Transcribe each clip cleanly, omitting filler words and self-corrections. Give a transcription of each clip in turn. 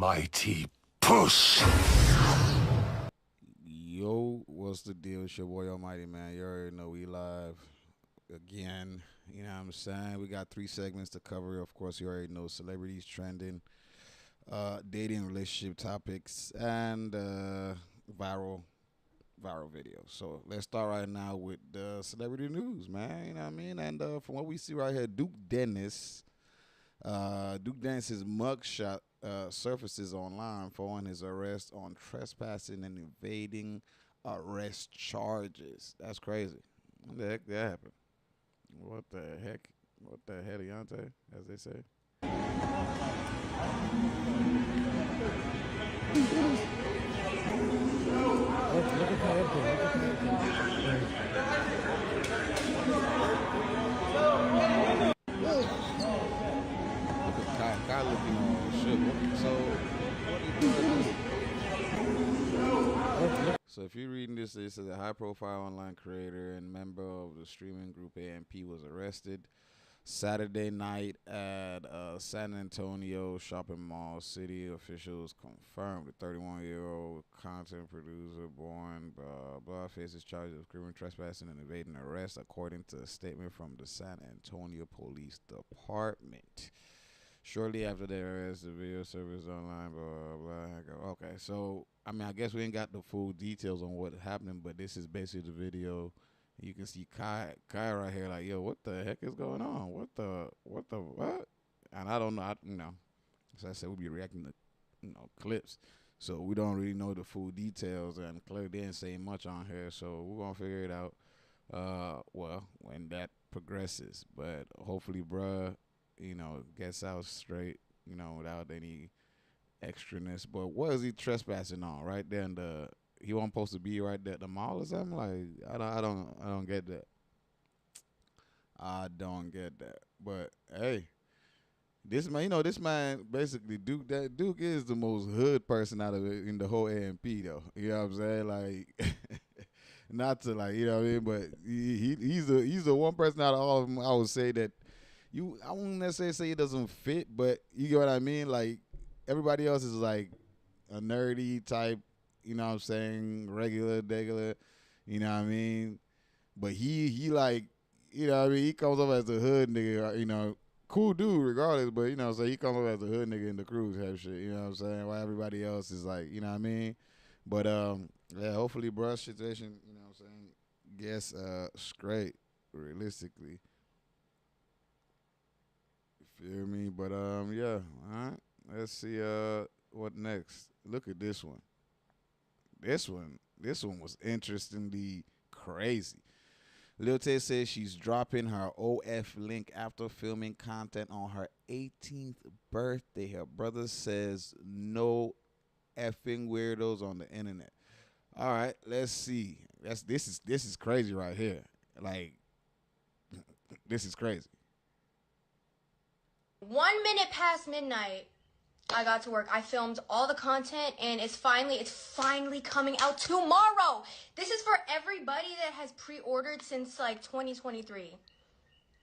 mighty push. Yo, what's the deal? It's your boy Almighty, man. You already know we live again. You know what I'm saying? We got 3 segments to cover. Of course, you already know celebrities trending, dating, relationship topics, and viral videos. So let's start right now with the celebrity news, man. You know what I mean? And from what we see right here, Duke Dennis's mugshot surfaces online following his arrest on trespassing and evading arrest charges. That's crazy. What the heck that happened? What the heck? What the hell, Deontay, as they say? Look at Kai looking all shook. So if you're reading this, it says a high-profile online creator and member of the streaming group AMP was arrested Saturday night at San Antonio shopping mall. City officials confirmed the 31-year-old content producer, born blah blah, faces charges of criminal trespassing and evading arrest, according to a statement from the San Antonio Police Department. Shortly after their arrest, the video surfaced online, blah, blah, blah. Okay, so, I mean, I guess we ain't got the full details on what happened, but this is basically the video. You can see Kai right here, like, yo, what the heck is going on? What? And I don't know, as I said, we be reacting to, clips. So we don't really know the full details, and Claire didn't say much on here, so we're going to figure it out, when that progresses. But hopefully, bruh, gets out straight, without any extraness. But what is he trespassing on right there in he wasn't supposed to be right there at the mall or something? Like, I don't get that. I don't get that. But hey, this man basically Duke is the most hood person out of it in the whole AMP though. You know what I'm saying? Like not to, like, you know what I mean, but he's the one person out of all of them I would say that I won't necessarily say it doesn't fit, but you get what I mean? Like, everybody else is like a nerdy type, you know what I'm saying, regular, you know what I mean? But he like, you know what I mean, he comes up as a hood nigga, cool dude regardless, but, so he comes up as a hood nigga in the crew type shit, you know what I'm saying? While everybody else is like, you know what I mean? But, yeah, hopefully, bruh, situation, you know what I'm saying, gets straight, realistically. Feel me? But yeah. All right. Let's see what next. Look at this one. This one was interestingly crazy. Lil Tay says she's dropping her OF link after filming content on her 18th birthday. Her brother says no effing weirdos on the internet. All right, let's see. This is crazy right here. Like, this is crazy. 1 minute past midnight, I got to work. I filmed all the content, and it's finally coming out tomorrow. This is for everybody that has pre-ordered since like 2023.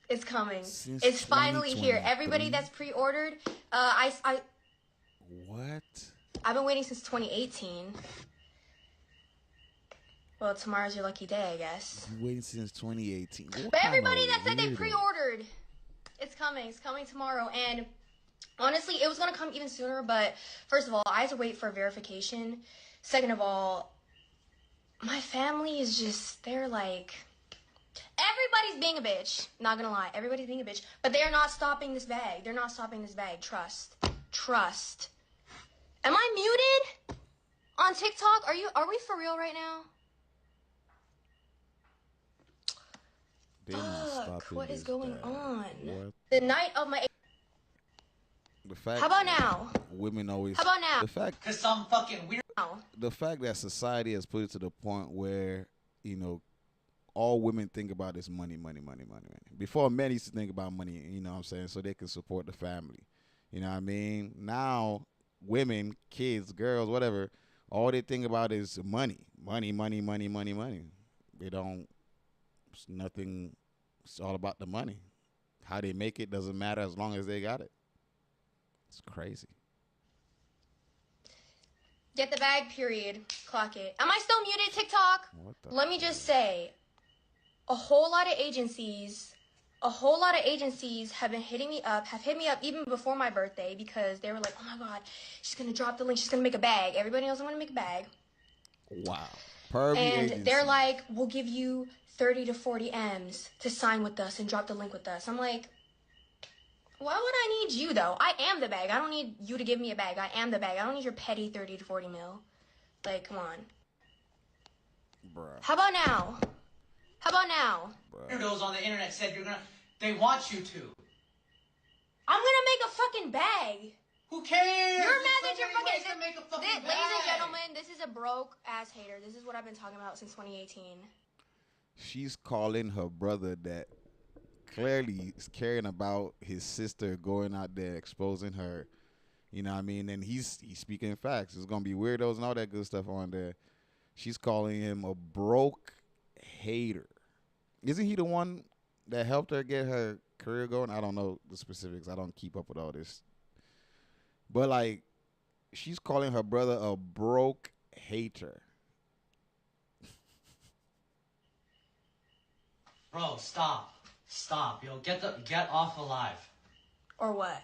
It's coming. It's finally here. Everybody that's pre-ordered, What? I've been waiting since 2018. Well, tomorrow's your lucky day, I guess. You waiting since 2018. But everybody that said they pre-ordered, it's coming. It's coming tomorrow. And honestly, it was going to come even sooner. But first of all, I had to wait for verification. Second of all, my family is just, they're like, everybody's being a bitch. Not going to lie. Everybody's being a bitch. But they are not stopping this bag. They're not stopping this bag. Trust. Am I muted on TikTok? Are we for real right now? Fuck, what is going on? What? The night of my... The fact. How about now? Women always. How about now? The fact. Cause some fucking weird. The fact that society has put it to the point where, all women think about is money. Before, men used to think about money, you know what I'm saying, so they can support the family. You know what I mean? Now, women, kids, girls, whatever, all they think about is money. Money. They don't. It's nothing. It's all about the money. How they make it doesn't matter as long as they got it. It's crazy. Get the bag, period. Clock it. Am I still muted, TikTok? What the Let me just say, a whole lot of agencies have been hitting me up, have hit me up even before my birthday because they were like, oh my God, she's going to drop the link. She's going to make a bag. Everybody knows I'm going to make a bag. Wow. Pervy And agency. they're like, we'll give you 30 to 40 M's to sign with us and drop the link with us. I'm like, why would I need you, though? I am the bag. I don't need you to give me a bag. I am the bag. I don't need your petty 30 to 40 mil. Like, come on. Bruh. How about now? How about now? Weirdos on the internet said they want you to. I'm gonna make a fucking bag. Who cares? You're mad There's that you're so many fucking... ways to make a fucking Ladies and bag. gentlemen, this is a broke-ass hater. This is what I've been talking about since 2018. She's calling her brother that clearly is caring about his sister going out there exposing her. You know what I mean? And he's speaking facts. There's going to be weirdos and all that good stuff on there. She's calling him a broke hater. Isn't he the one that helped her get her career going? I don't know the specifics. I don't keep up with all this. But, like, she's calling her brother a broke hater. Bro, stop. Stop, yo. Get off alive. Or what?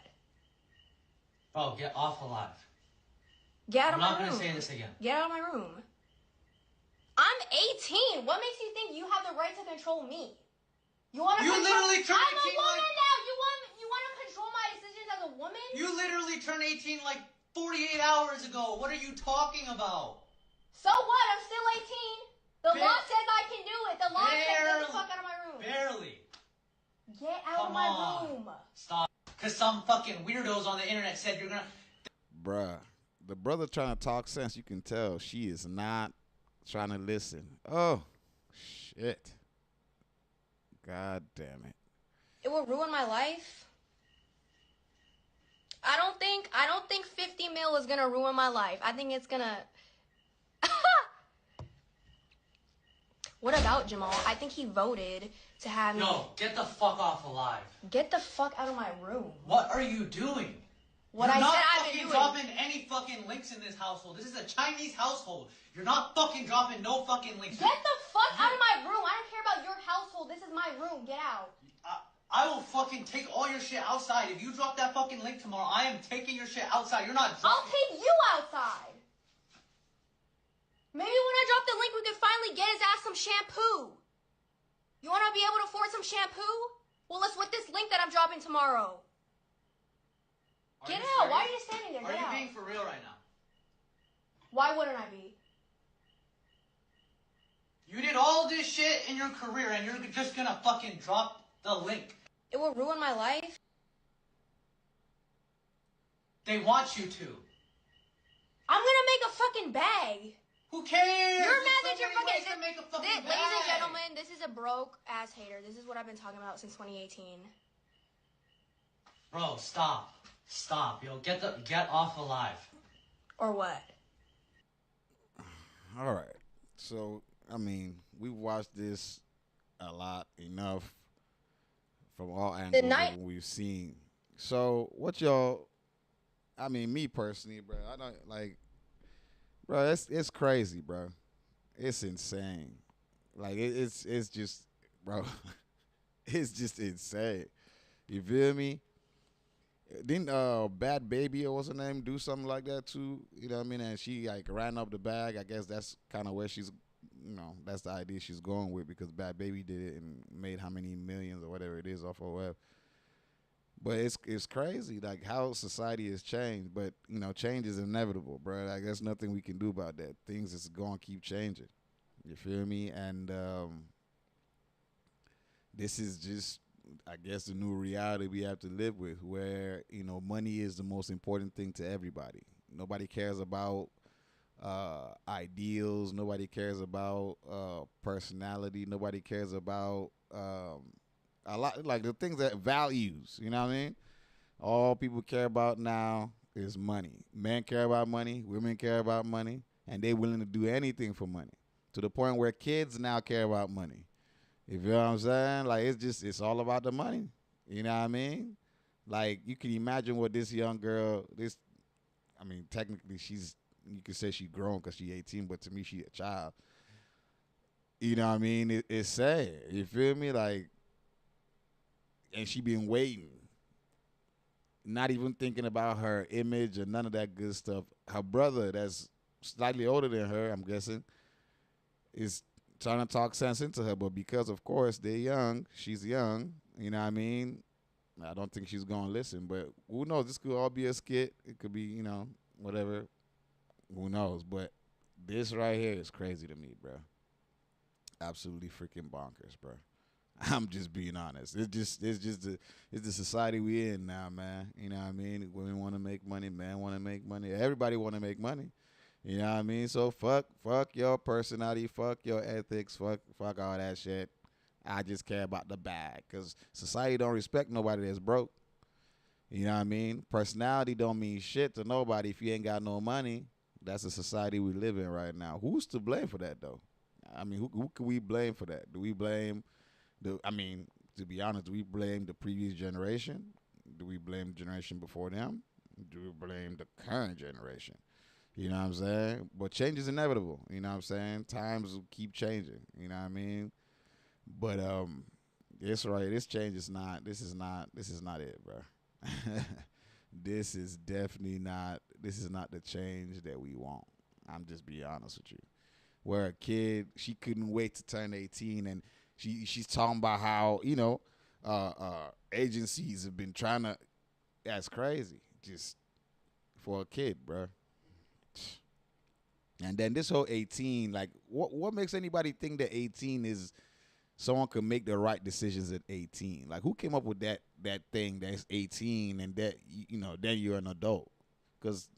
Bro, get off alive. Get out I'm of my not room. gonna say this again. Get out of my room. I'm 18. What makes you think you have the right to control me? You want to? You literally turned I'm a 18 woman like... now. You want to control my decisions as a woman? You literally turned 18 like 48 hours ago. What are you talking about? So what? I'm still 18. The law says I can do it. The law says get the Barely. fuck out of my room. Barely. Get out of Come my on. room. Stop. Because some fucking weirdos on the internet said you're gonna... Bruh, the brother trying to talk sense, you can tell she is not trying to listen. Oh, shit. God damn it. It will ruin my life. I don't think 50 mil is gonna ruin my life. I think it's gonna... What about Jamal? I think he voted to have me... No, get the fuck off alive. Get the fuck out of my room. What are you doing? What You're I not said I've been fucking doing. dropping any fucking links in this household. This is a Chinese household. You're not fucking dropping no fucking links. Get the fuck out of my room. I don't care about your household. This is my room. Get out. I will fucking take all your shit outside. If you drop that fucking link tomorrow, I am taking your shit outside. You're not I'll dropping. take you outside. Maybe when I drop the link, we can finally get his ass some shampoo. You want to be able to afford some shampoo? Well, let's with this link that I'm dropping tomorrow. Are Get you out. Why are serious? you standing there? Are Get you out. being for real right now? Why wouldn't I be? You did all this shit in your career and you're just gonna fucking drop the link. It will ruin my life. They want you to. I'm gonna make a fucking bag. Who cares? You're mad There's that you're so many fucking... ways to make a fucking Ladies and bag. gentlemen, this is a broke-ass hater. This is what I've been talking about since 2018. Bro, stop. Stop, yo. Get off alive. Or what? All right. So, I mean, we've watched this a lot enough from all angles that we've seen. So, what y'all... I mean, me personally, bro, I don't, like... Bro, it's crazy, bro. It's insane. Like, it's just... Bro, it's just insane. You feel me? Didn't Bad Baby, or what's her name, do something like that too? You know what I mean? And she like ran up the bag. I guess that's kind of where she's, you know, that's the idea she's going with, because Bad Baby did it and made how many millions or whatever it is off her web. But it's crazy, like how society has changed. But you know, change is inevitable, bro. Like there's nothing we can do about that. Things is gonna keep changing. You feel me? And this is just, I guess, the new reality we have to live with, where, you know, money is the most important thing to everybody. Nobody cares about ideals. Nobody cares about personality. Nobody cares about a lot, like the things that values, you know what I mean? All people care about now is money. Men care about money. Women care about money. And they're willing to do anything for money, to the point where kids now care about money. You feel what I'm saying? Like, it's all about the money. You know what I mean? Like, you can imagine what this young girl, I mean, technically she's you could say she grown because she 18, but to me she a child. You know what I mean? It's sad. You feel me? Like, and she been waiting, not even thinking about her image or none of that good stuff. Her brother, that's slightly older than her, I'm guessing, is trying to talk sense into her, but because of course they're young, she's young. You know what I mean? I don't think she's gonna listen. But who knows? This could all be a skit. It could be, whatever. Who knows? But this right here is crazy to me, bro. Absolutely freaking bonkers, bro. I'm just being honest. It's the society we in now, man. You know what I mean? Women want to make money, men want to make money. Everybody want to make money. You know what I mean? So fuck your personality, fuck your ethics, fuck all that shit. I just care about the bag, cause society don't respect nobody that's broke. You know what I mean? Personality don't mean shit to nobody if you ain't got no money. That's the society we live in right now. Who's to blame for that though? I mean, who can we blame for that? Do we blame to be honest, do we blame the previous generation? Do we blame the generation before them? Do we blame the current generation? You know what I'm saying? But change is inevitable. You know what I'm saying? Times will keep changing. You know what I mean? But this change is not. This is not it, bro. This is definitely not. This is not the change that we want. I'm just being honest with you. Where a kid, she couldn't wait to turn 18, and she's talking about how agencies have been trying to. That's crazy. Just for a kid, bro. And then this whole 18, like, what makes anybody think that 18 is someone can make the right decisions at 18? Like, who came up with that thing that's 18 and that, then you're an adult? Because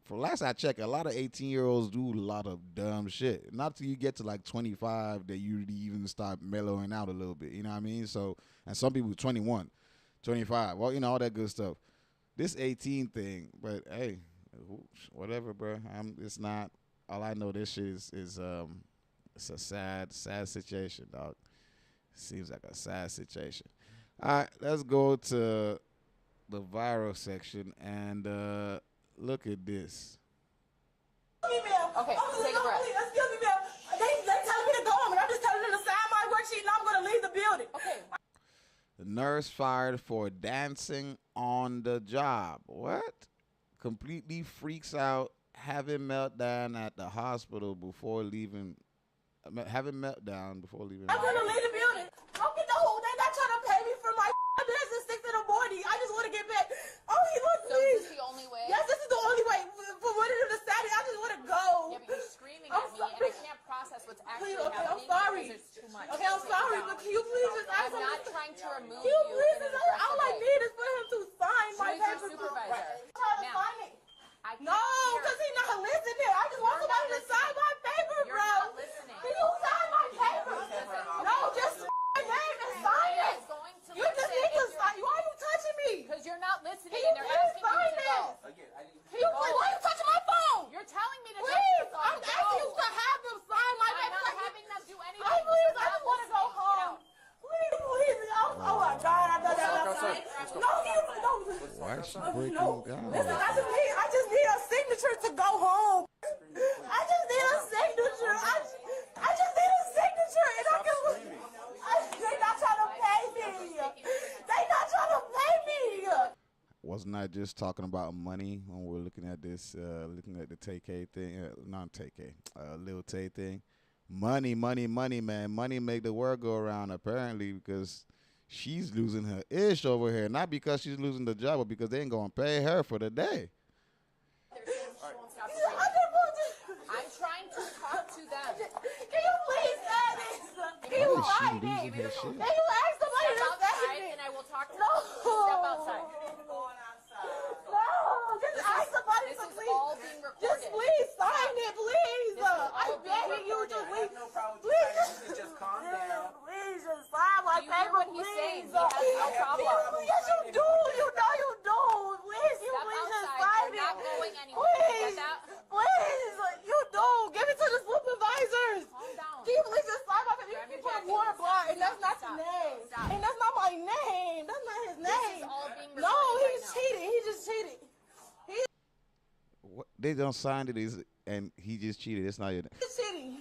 for last I checked, a lot of 18-year-olds do a lot of dumb shit. Not till you get to like 25 that you even start mellowing out a little bit. You know what I mean? So, and some people 21, 25, well, all that good stuff. This 18 thing, but hey, whatever, bro. It's not. All I know, this shit is it's a sad situation, dog. Seems like a sad situation. All right, let's go to the viral section and look at this. Okay, take a breath. Excuse me, ma'am. They telling me to go home, and I'm just telling them to sign my worksheet, and I'm going to leave the building. Okay. The nurse fired for dancing on the job. What? Completely freaks out, having meltdown at the hospital before leaving. Having meltdown before leaving. I'm going to leave the building. Don't get the whole. They're not trying to pay me for my business 6 in the morning. I just want to get back. Oh, he wants me. So is this the only way? Yes, this is the only way. For one of them to Saturday, I just want to go. Yeah, but you're screaming at me, and I can't process what's actually Okay, happening. I'm sorry. Because it's too much. Okay, I'm sorry, but can you please just ask I'm him? not trying to remove Can you you please in an just aggressive all I way. need is for him to sign my Who's your paper. supervisor? Trying to Now, sign it. I can't No, hear. because he's not listening. I just want You're somebody not to sign my paper, You're bro. not listening. Can you sign my paper? No, just my name and sign You're it. not going to You just listen need to if you're- sign. Why are you touching me? Because you're not listening, Can you and they're please asking sign you to go. this? Can you please? Why are you touching my phone? You're telling me to touch Please, your phone. I'm asking you to have them sign my I'm paper. not having them do anything. I please, I You're just not want to go listening. home. Please. Oh my God, I done that. No, no. Why is she breaking No. down? Listen, I just need a signature to go home. I just need a signature. I just need a signature, and I can. They not trying to pay me. They not trying to pay me. Wasn't I just talking about money when we're looking at this, looking at the Tay-K thing, not Tay-K, Lil Tay thing? Money, man. Money make the world go around, apparently, because she's losing her ish over here. Not because she's losing the job, but because they ain't going to pay her for the day. They're saying she won't stop the rain. I'm trying to talk to them. Can you please sign this? Can you Why sign is she losing it? her shit? Can you ask somebody Step to sign outside, it? and I will talk to No. them. Step outside. No, just ask somebody This to is please. all being recorded. Just please sign it, please. I'm begging you to please. Please just calm down. Please just sign my Do you hear paper, what he's saying? please. He has no problem. Yes, you do. You know you do. Please, you Step please just outside. sign You're not it. going anywhere. You Please, get that? please, you do. Give it to the supervisors. Calm down. Can you please just sign my paper? You Grab your keep on jacket. water block, and that's not Stop. your name. Stop. And that's not my name. That's not his This name. is all being No, recorded he's right now. cheating. He just cheated. What? they don't sign it, and he just cheated. It's not your. City.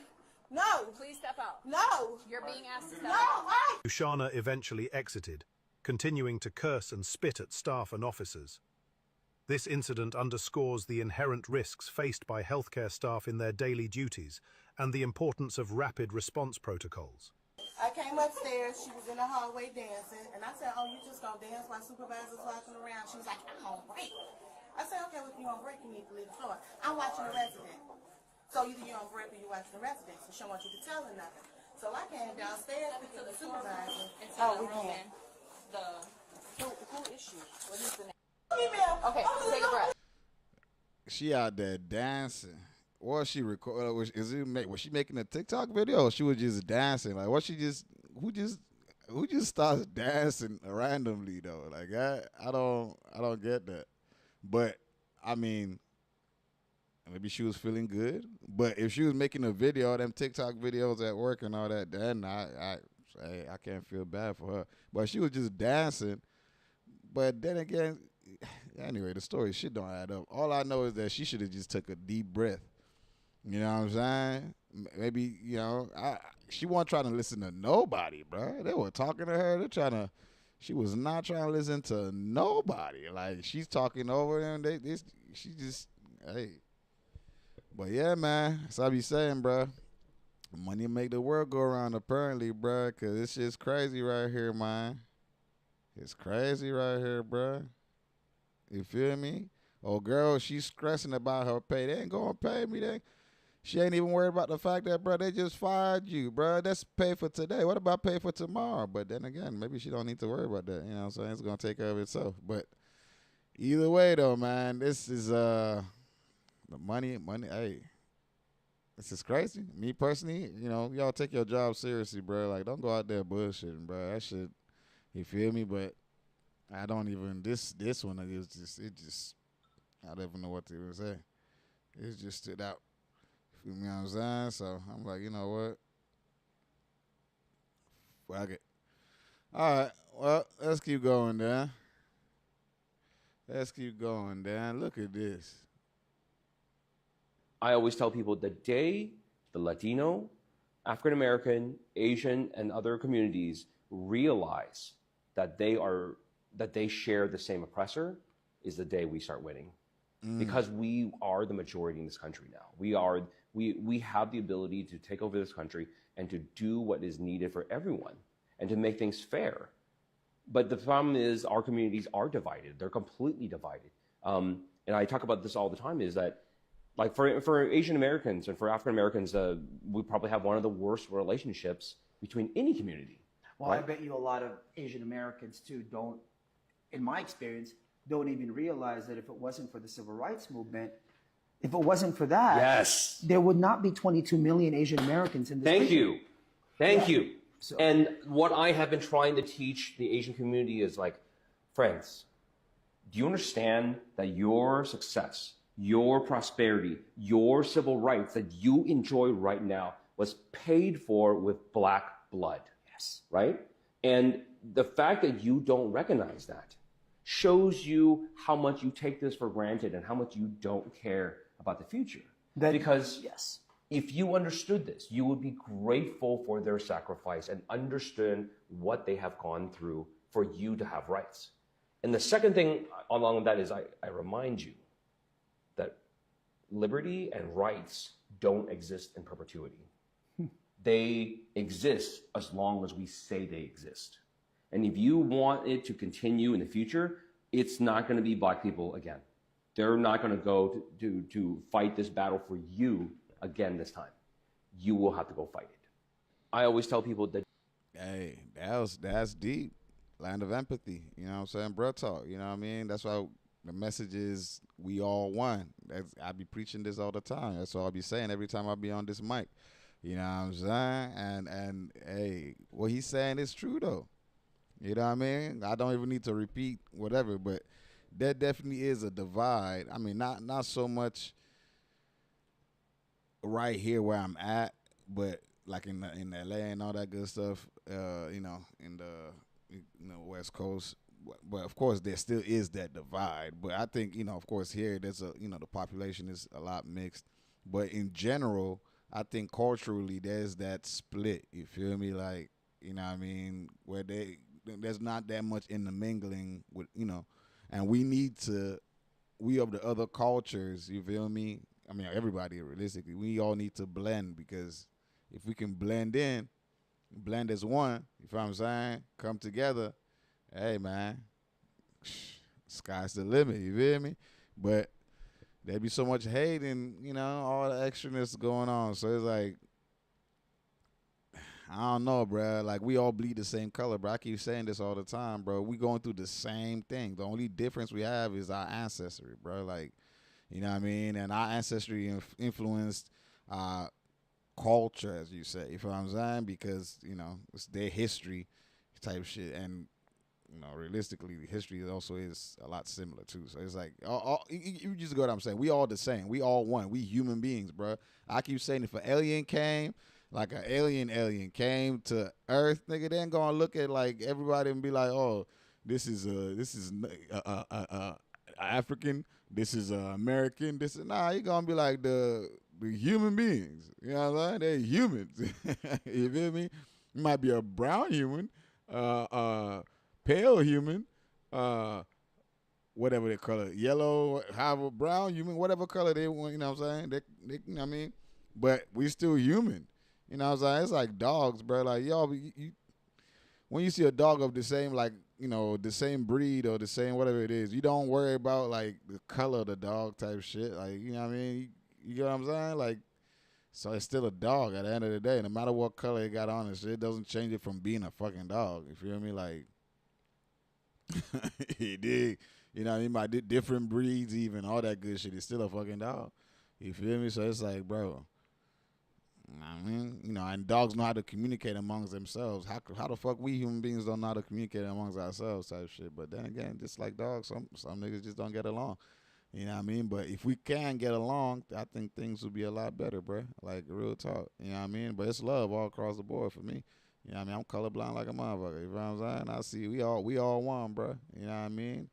No. Please step out. No. You're being asked to step No. out. Why? Ushana eventually exited, continuing to curse and spit at staff and officers. This incident underscores the inherent risks faced by healthcare staff in their daily duties and the importance of rapid response protocols. I came upstairs. She was in the hallway dancing, and I said, "Oh, you just gonna dance while supervisor's walking around?" She was like, "I'm on break." I said, "Okay, well, if you're on break, you need to leave the floor." I'm watching the resident. So either you're on break or you're watching the resident. So she don't want you to tell her nothing. So I came downstairs to the supervisor. Oh, we can't. Who is she? What is the name? Female. Okay, take a breath. She out there dancing. Was she record? Was she making a TikTok video? Or she was just dancing. Like, who just starts dancing randomly though? Like, I don't get that. But I mean, maybe she was feeling good. But if she was making a video, them TikTok videos at work and all that, then I can't feel bad for her. But she was just dancing. But then again, anyway, the story shit don't add up. All I know is that she should have just took a deep breath. You know what I'm saying? Maybe, she wasn't trying to listen to nobody, bro. They were talking to her. She was not trying to listen to nobody. Like, she's talking over them. She just, hey. But yeah, man, that's what I be saying, bro. Money make the world go around, apparently, bro, because this shit's crazy right here, man. It's crazy right here, bro. You feel me? Oh, girl, she's stressing about her pay. They ain't going to pay me. She ain't even worried about the fact that, bro, they just fired you, bro. That's pay for today. What about pay for tomorrow? But then again, maybe she don't need to worry about that. You know what I'm saying? It's going to take care of itself. But either way, though, man, this is the money. Hey, this is crazy. Me personally, y'all take your job seriously, bro. Like, don't go out there bullshitting, bro. That shit, you feel me? But I don't even, this one, I don't even know what to even say. It just stood out. You know what I'm saying? So I'm like, you know what? Fuck it. All right. Well, let's keep going, Dan. Look at this. I always tell people the day the Latino, African American, Asian, and other communities realize that they share the same oppressor is the day we start winning. Because we are the majority in this country now. We have the ability to take over this country and to do what is needed for everyone and to make things fair. But the problem is our communities are divided. They're completely divided. And I talk about this all the time, is that like for Asian Americans and for African Americans, we probably have one of the worst relationships between any community. Well, right? I bet you a lot of Asian Americans too don't, in my experience, don't even realize that if it wasn't for the civil rights movement, if it wasn't for that, Yes. there would not be 22 million Asian Americans in this country. Thank you. So- And what I have been trying to teach the Asian community is like, friends, do you understand that your success, your prosperity, your civil rights that you enjoy right now was paid for with black blood? Yes. Right? And the fact that you don't recognize that shows you how much you take this for granted and how much you don't care about the future. Because yes, if you understood this, you would be grateful for their sacrifice and understand what they have gone through for you to have rights. And the second thing along with that is I remind you that liberty and rights don't exist in perpetuity. They exist as long as we say they exist. And if you want it to continue in the future, it's not going to be black people again. They're not going to go to fight this battle for you again this time. You will have to go fight it. I always tell people that. Hey, that's deep. Land of empathy. You know what I'm saying? Bro talk. You know what I mean? That's why the message is we all one. I be preaching this all the time. That's what I'll be saying every time I be on this mic. You know what I'm saying? And hey, what he's saying is true though. You know what I mean? I don't even need to repeat whatever, but there definitely is a divide. I mean, not so much right here where I'm at, but like in LA and all that good stuff, in the West Coast. but of course there still is that divide. But I think of course here there's the population is a lot mixed. But in general, I think culturally there's that split. You feel me? Like what I mean, where there's not that much intermingling with and we of the other cultures. You feel me? I mean everybody realistically, we all need to blend because if we can blend as one, you feel what I'm saying? Come together. Hey man, sky's the limit. You feel me? But there'd be so much hate and all the extraness going on. So it's like I don't know, bro. Like we all bleed the same color, bro. I keep saying this all the time, bro. We going through the same thing. The only difference we have is our ancestry, bro. Like what I mean? And our ancestry influenced culture, as you say. You feel what I'm saying? Because it's their history type shit and. Realistically, history also is a lot similar too. So it's like, you just go what I'm saying. We all the same. We all one. We human beings, bro. I keep saying if an alien came, like an alien came to Earth, nigga, they ain't gonna look at like everybody and be like, oh, this is African, this is American, this is you gonna be like the human beings. You know what I'm saying? They're humans. You feel me? You might be a brown human, pale human, whatever they call it, yellow, however, brown human, whatever color they want, you know what I'm saying? They I mean, but we still human. You know what I'm saying? It's like dogs, bro. Like, y'all, when you see a dog of the same, like, the same breed or the same whatever it is, you don't worry about, like, the color of the dog type shit. Like, you know what I mean? You get what I'm saying? Like, so it's still a dog at the end of the day. No matter what color it got on it, shit, it doesn't change it from being a fucking dog. You feel me? Like, he did. He might do different breeds, even all that good shit. He's still a fucking dog. You feel me? So it's like, bro. I mean, and dogs know how to communicate amongst themselves. How the fuck we human beings don't know how to communicate amongst ourselves type shit. But then again, just like dogs, some niggas just don't get along. You know what I mean? But if we can get along, I think things would be a lot better, bro. Like real talk. You know what I mean? But it's love all across the board for me. You know what I mean? I'm colorblind like a motherfucker. You know what I'm saying? I see we all one, bro. You know what I mean?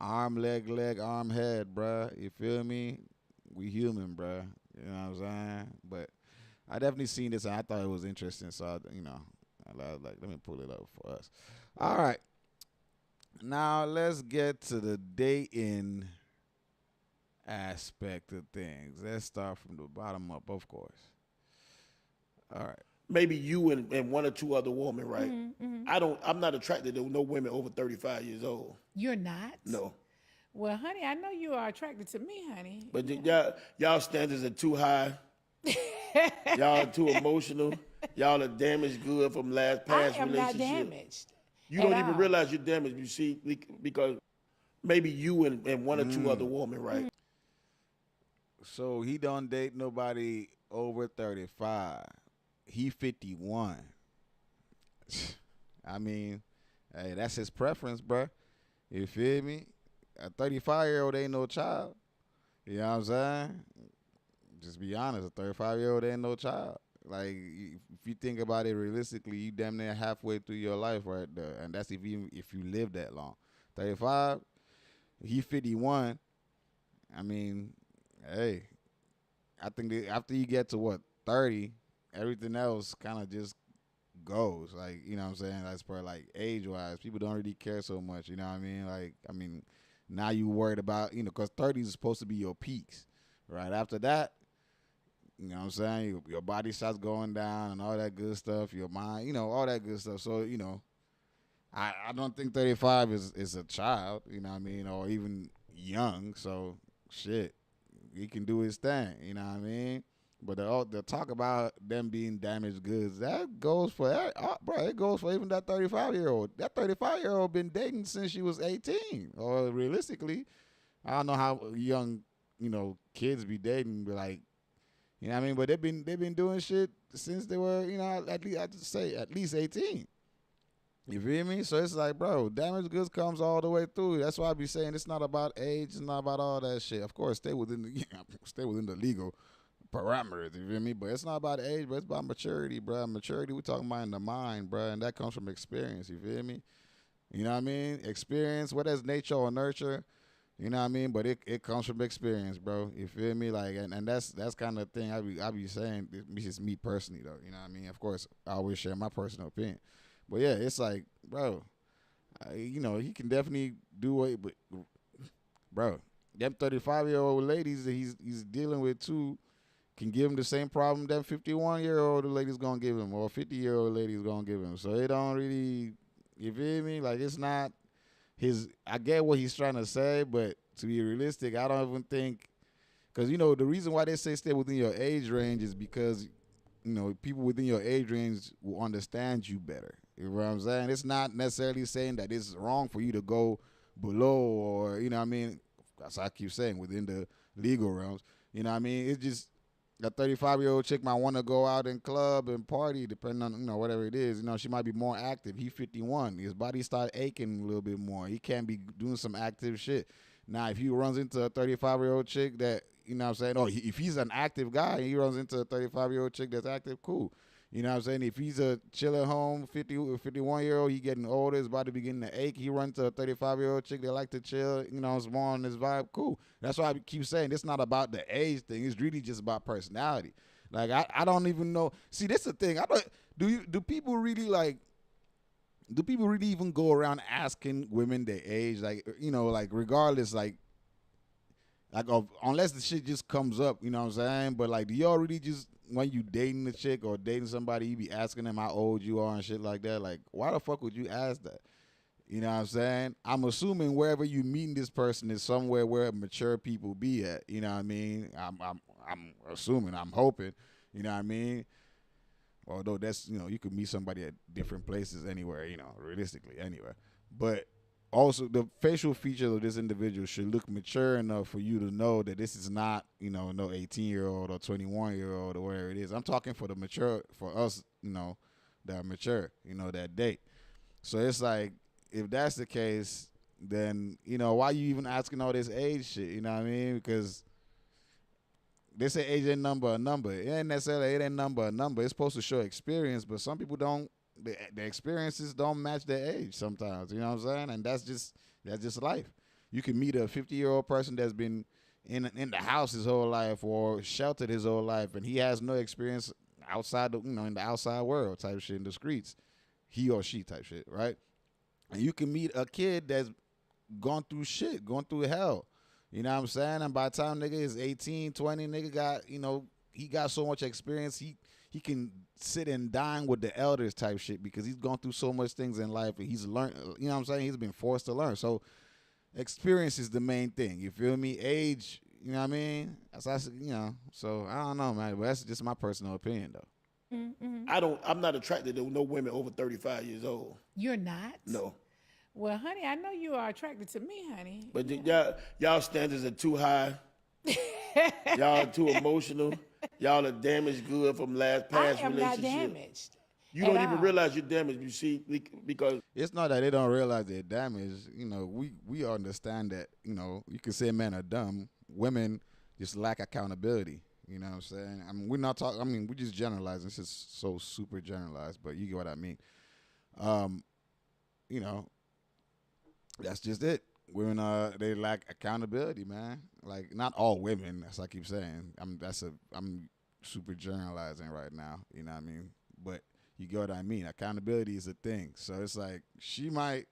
Arm, leg, arm, head, bro. You feel me? We human, bro. You know what I'm saying? But I definitely seen this and I thought it was interesting. So, I was like, let me pull it up for us. All right. Now, let's get to the dating aspect of things. Let's start from the bottom up, of course. All right. Maybe you and one or two other women, right? I'm not attracted to no women over 35 years old. You're not? No. Well, honey, I know you are attracted to me, honey. But y'all standards are too high. Y'all are too emotional. Y'all are damaged good from past relationships. I am not damaged. You don't even realize you're damaged, you see, because maybe you and one or two other women, right? So he don't date nobody over 35. He 51. I mean, hey, that's his preference, bruh. You feel me? A 35-year-old ain't no child. You know what I'm saying? Just be honest, a 35-year-old ain't no child. Like, if you think about it realistically, you damn near halfway through your life right there. And that's if you live that long. 35, he 51. I mean, hey, I think that after you get to, 30, everything else kind of just goes. Like, you know what I'm saying? That's probably like age-wise. People don't really care so much, you know what I mean? Like, now you worried about, because 30 is supposed to be your peaks. Right after that, you know what I'm saying? Your body starts going down and all that good stuff. Your mind, all that good stuff. So, I don't think 35 is a child, you know what I mean? Or even young. So, shit, he can do his thing, you know what I mean? But the talk about them being damaged goods, that goes for bro. It goes for even that 35-year-old. That 35-year-old been dating since she was 18. Or realistically, I don't know how young, kids be dating, but like, you know what I mean. But they've been doing shit since they were, at least I'd say at least 18. You feel me? So it's like, bro, damaged goods comes all the way through. That's why I be saying it's not about age. It's not about all that shit. Of course, stay within the legal parameters, you feel me? But it's not about age, but it's about maturity, bro. Maturity, we talking about in the mind, bro, and that comes from experience, you feel me? You know what I mean? Experience, whether it's nature or nurture, you know what I mean? But it comes from experience, bro. You feel me? Like, and that's kind of thing I be saying. It's just me personally, though. You know what I mean? Of course, I always share my personal opinion. But yeah, it's like, bro, you know, he can definitely do it, but bro, them 35-year-old ladies that he's dealing with too can give him the same problem that 51-year-old lady's gonna give him, or 50-year-old lady's gonna give him. So it don't really, you feel me? Like, it's not his. I get what he's trying to say, but to be realistic, I don't even think, because you know the reason why they say stay within your age range is because you know people within your age range will understand you better. You know what I'm saying? It's not necessarily saying that it's wrong for you to go below, or you know what I mean. That's what I keep saying, within the legal realms. You know what I mean? It's just a 35-year-old chick might want to go out and club and party, depending on, you know, whatever it is. You know, she might be more active. He 51. His body start aching a little bit more. He can't be doing some active shit. Now, if he runs into a 35-year-old chick that, you know what I'm saying, if he's an active guy and he runs into a 35-year-old chick that's active, cool. You know what I'm saying? If he's a chill at home 51-year-old, he getting older, his body beginning to ache, he runs to a 35-year-old chick that like to chill, you know, it's more on his vibe, cool. That's why I keep saying it's not about the age thing. It's really just about personality. Like, I don't even know. See, this is the thing. Do people really even go around asking women their age? Like, you know, like regardless, like unless the shit just comes up, you know what I'm saying? But like, do y'all really just, when you dating a chick or dating somebody, you be asking them how old you are and shit like that? Like, why the fuck would you ask that? You know what I'm saying? I'm assuming wherever you meeting this person is somewhere where mature people be at. You know what I mean? I'm assuming, I'm hoping. You know what I mean? Although that's, you know, you could meet somebody at different places anywhere, you know, realistically anywhere. But also, the facial features of this individual should look mature enough for you to know that this is not, you know, no 18-year-old or 21-year-old or whatever it is. I'm talking for the mature, for us, you know, that are mature, you know, that date. So it's like, if that's the case, then, you know, why you even asking all this age shit? You know what I mean? Because they say age ain't number a number. It ain't necessarily, it ain't number a number. It's supposed to show experience, but some people don't. The experiences don't match their age sometimes. You know what I'm saying? And that's just life. You can meet a 50-year-old person that's been in the house his whole life or sheltered his whole life, and he has no experience outside the, you know, in the outside world type shit, in the streets, he or she type shit, right? And you can meet a kid that's gone through shit, gone through hell. You know what I'm saying? And by the time nigga is 18, 20, nigga got, you know, he got so much experience, he can sit and dine with the elders type shit because he's gone through so much things in life and he's learned, you know what I'm saying? He's been forced to learn. So experience is the main thing. You feel me? Age, you know what I mean? That's, you know, so I don't know, man. But that's just my personal opinion, though. Mm-hmm. I'm not attracted to no women over 35 years old. You're not? No. Well, honey, I know you are attracted to me, honey. But y'all standards are too high. Y'all are too emotional. Y'all are damaged good from past I am relationships. not damaged. You don't even realize you're damaged, you see, because it's not that they don't realize they're damaged. You know, we understand that, you know, you can say men are dumb. Women just lack accountability. You know what I'm saying? I mean, we're not talking, I mean, we're just generalizing. This is so super generalized, but you get what I mean. You know, that's just it. Women they lack accountability, man. Like, not all women, as I keep saying. I'm super generalizing right now. You know what I mean? But you get what I mean. Accountability is a thing. So it's like, she might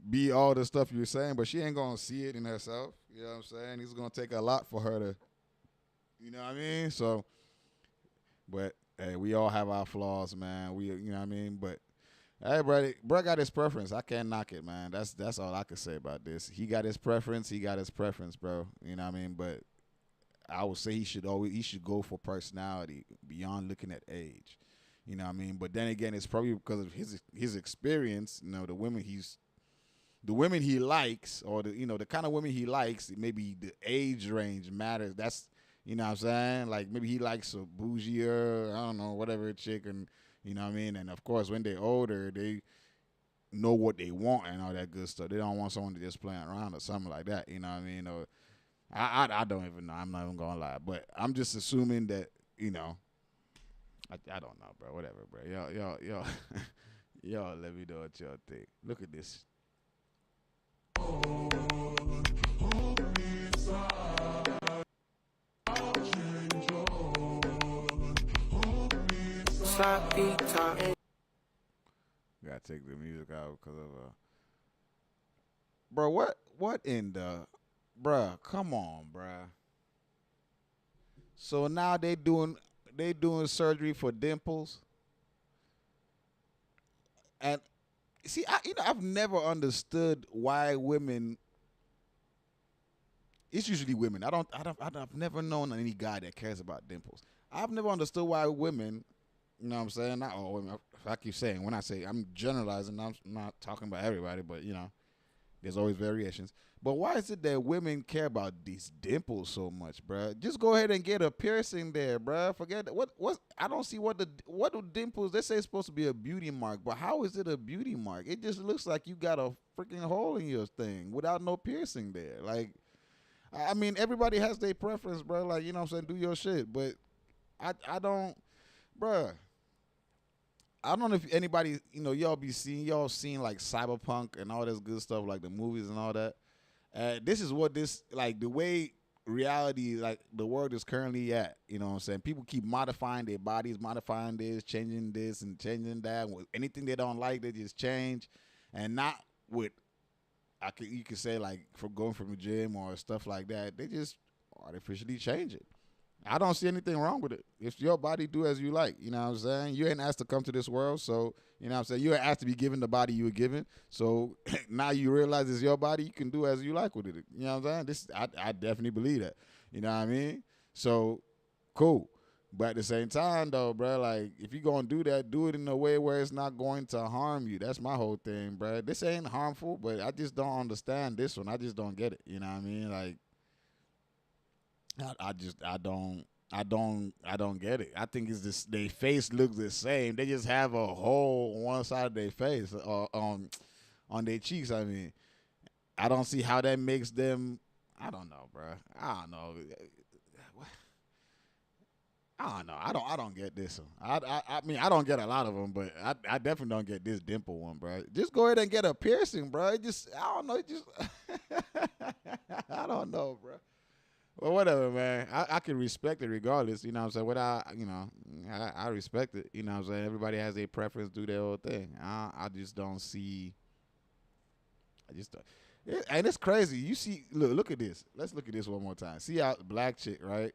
be all the stuff you're saying, but she ain't gonna see it in herself. You know what I'm saying? It's gonna take a lot for her to, you know what I mean? So, but hey, we all have our flaws, man. You know what I mean? But hey, bro got his preference. I can't knock it, man. That's all I can say about this. He got his preference. He got his preference, bro. You know what I mean? But I would say he should go for personality beyond looking at age. You know what I mean? But then again, it's probably because of his experience. You know, the women he likes, or the kind of women he likes. Maybe the age range matters. That's, you know what I'm saying? Like, maybe he likes a bougier, I don't know, whatever chick, and you know what I mean? And of course, when they're older, they know what they want and all that good stuff. They don't want someone to just play around or something like that. You know what I mean? Or I don't even know. I'm not even gonna lie, but I'm just assuming that, you know. I don't know, bro. Whatever, bro. Y'all let me know what y'all think. Look at this. Gotta take the music out because of bro. What in the, bruh? Come on, bruh. So now they doing surgery for dimples, and see, I've never understood why women. It's usually women. I've never known any guy that cares about dimples. I've never understood why women. You know what I'm saying? Not all women. I keep saying, when I say I'm generalizing, I'm not talking about everybody, but there's always variations. But why is it that women care about these dimples so much, bruh? Just go ahead and get a piercing there, bruh. Forget that. What I don't see what do dimples. They say it's supposed to be a beauty mark, but how is it a beauty mark? It just looks like you got a freaking hole in your thing without no piercing there. Like, I mean, everybody has their preference, bro. Like, you know what I'm saying? Do your shit, but I don't, bruh. I don't know if anybody, y'all seen like Cyberpunk and all this good stuff, like the movies and all that. This is what the way reality, like the world is currently at. You know what I'm saying? People keep modifying their bodies, modifying this and changing that. Anything they don't like, they just change. And not with, you could say like for going from the gym or stuff like that. They just artificially change it. I don't see anything wrong with it. If your body do as you like, you know what I'm saying? You ain't asked to come to this world, so, you know what I'm saying? You ain't asked to be given the body you were given. So now you realize it's your body, you can do as you like with it. You know what I'm saying? I definitely believe that. You know what I mean? So, cool. But at the same time, though, bro, like, if you're going to do that, do it in a way where it's not going to harm you. That's my whole thing, bro. This ain't harmful, but I just don't understand this one. I just don't get it. You know what I mean? Like, I don't get it. I think it's just their face looks the same. They just have a hole on one side of their face, on their cheeks. I mean, I don't see how that makes them. I don't know, bro. I don't know. I don't get this one. I mean, I don't get a lot of them, but I definitely don't get this dimple one, bro. Just go ahead and get a piercing, bro. I don't know. I don't know, bro. Well, whatever, man. I can respect it regardless, you know what I'm saying? I respect it, you know what I'm saying? Everybody has their preference, do their own thing. I just don't see. And it's crazy. You see, look at this. Let's look at this one more time. See how black chick, right?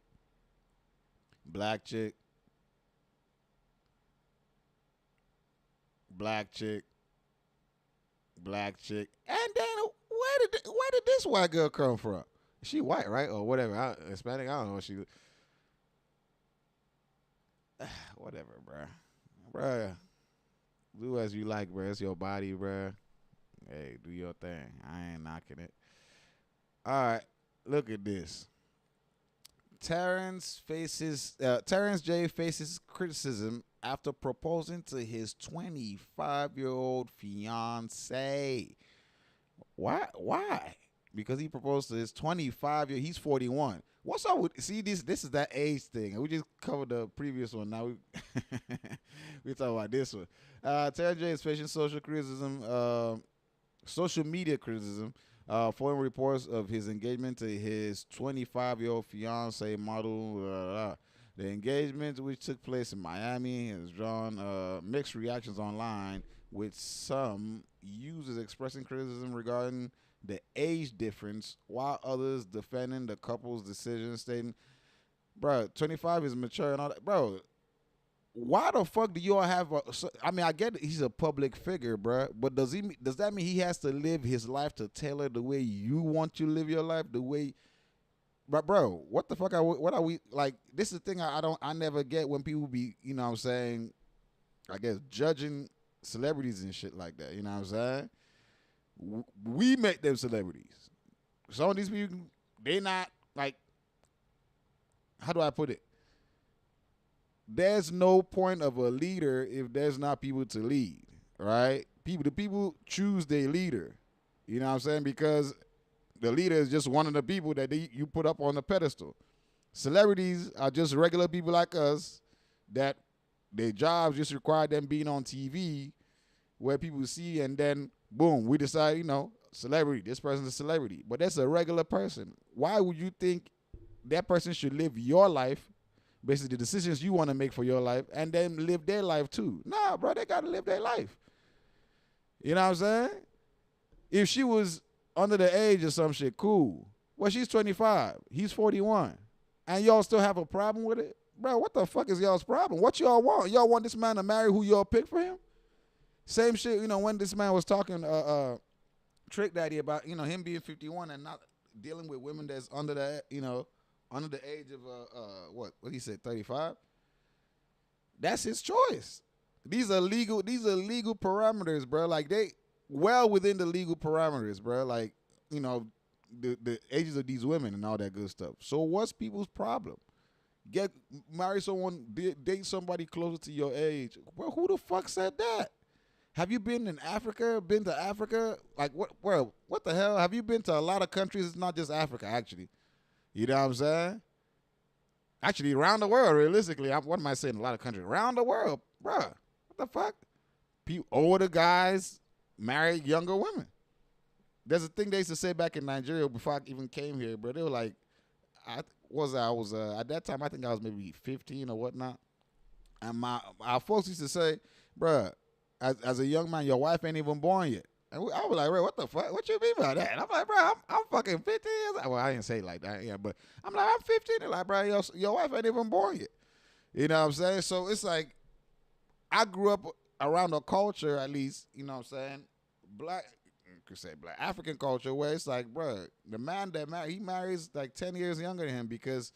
Black chick. Black chick. Black chick. And then where did this white girl come from? She white, right? Or whatever. Hispanic, I don't know what she... Whatever, bruh. Bruh. Do as you like, bruh. It's your body, bruh. Hey, do your thing. I ain't knocking it. All right. Look at this. Terrence J faces criticism after proposing to his 25-year-old fiance. Why? Because he proposed to his he's 41. What's up with, see, this is that age thing. We just covered the previous one. Now we talk about this one. Terrence J is facing social media criticism, following reports of his engagement to his 25-year-old fiance model. The engagement, which took place in Miami, has drawn mixed reactions online, with some users expressing criticism regarding the age difference, while others defending the couple's decision, stating, bro, 25 is mature and all that. Bro, why the fuck do you all have I mean, I get it, he's a public figure, bro, but does that mean he has to live his life to tailor the way you want to live your life, the way... But bro, what the fuck what are we, like, this is the thing I never get when people be, you know what I'm saying, I guess, judging celebrities and shit like that, you know what I'm saying? We make them celebrities. Some of these people, they not, like, how do I put it? There's no point of a leader if there's not people to lead, right? The people choose their leader. You know what I'm saying? Because the leader is just one of the people that you put up on the pedestal. Celebrities are just regular people like us that their jobs just require them being on TV, where people see and then boom, we decide, you know, celebrity. This person's a celebrity, but that's a regular person. Why would you think that person should live your life, basically the decisions you want to make for your life, and then live their life too? Nah, bro, they gotta live their life. You know what I'm saying? If she was under the age of some shit, cool. Well, she's 25, he's 41, and y'all still have a problem with it? Bro, what the fuck is y'all's problem? What y'all want? Y'all want this man to marry who y'all pick for him? Same shit, you know, when this man was talking Trick Daddy about, you know, him being 51 and not dealing with women that's under the, you know, under the age of what he said, 35. That's his choice. These are legal parameters, bro. Like, they well within the legal parameters, bro. Like, you know, the ages of these women and all that good stuff. So what's people's problem? Marry someone, date somebody closer to your age. Well, who the fuck said that? Have you been in Africa? Been to Africa? Like, what the hell? Have you been to a lot of countries? It's not just Africa, actually. You know what I'm saying? Actually, around the world, realistically. What am I saying? A lot of countries. Around the world, bruh. What the fuck? Older guys marry younger women. There's a thing they used to say back in Nigeria before I even came here, bro. They were like, I was at that time, I think I was maybe 15 or whatnot. And our folks used to say, bruh, as a young man, your wife ain't even born yet. And I was like, bro, what the fuck? What you mean by that? And I'm like, bro, I'm fucking 15 years old. Well, I didn't say it like that, yeah, but I'm like, I'm 15. They're like, bro, your wife ain't even born yet. You know what I'm saying? So it's like, I grew up around a culture, at least, you know what I'm saying, black African culture, where it's like, bro, the man that he marries like 10 years younger than him, because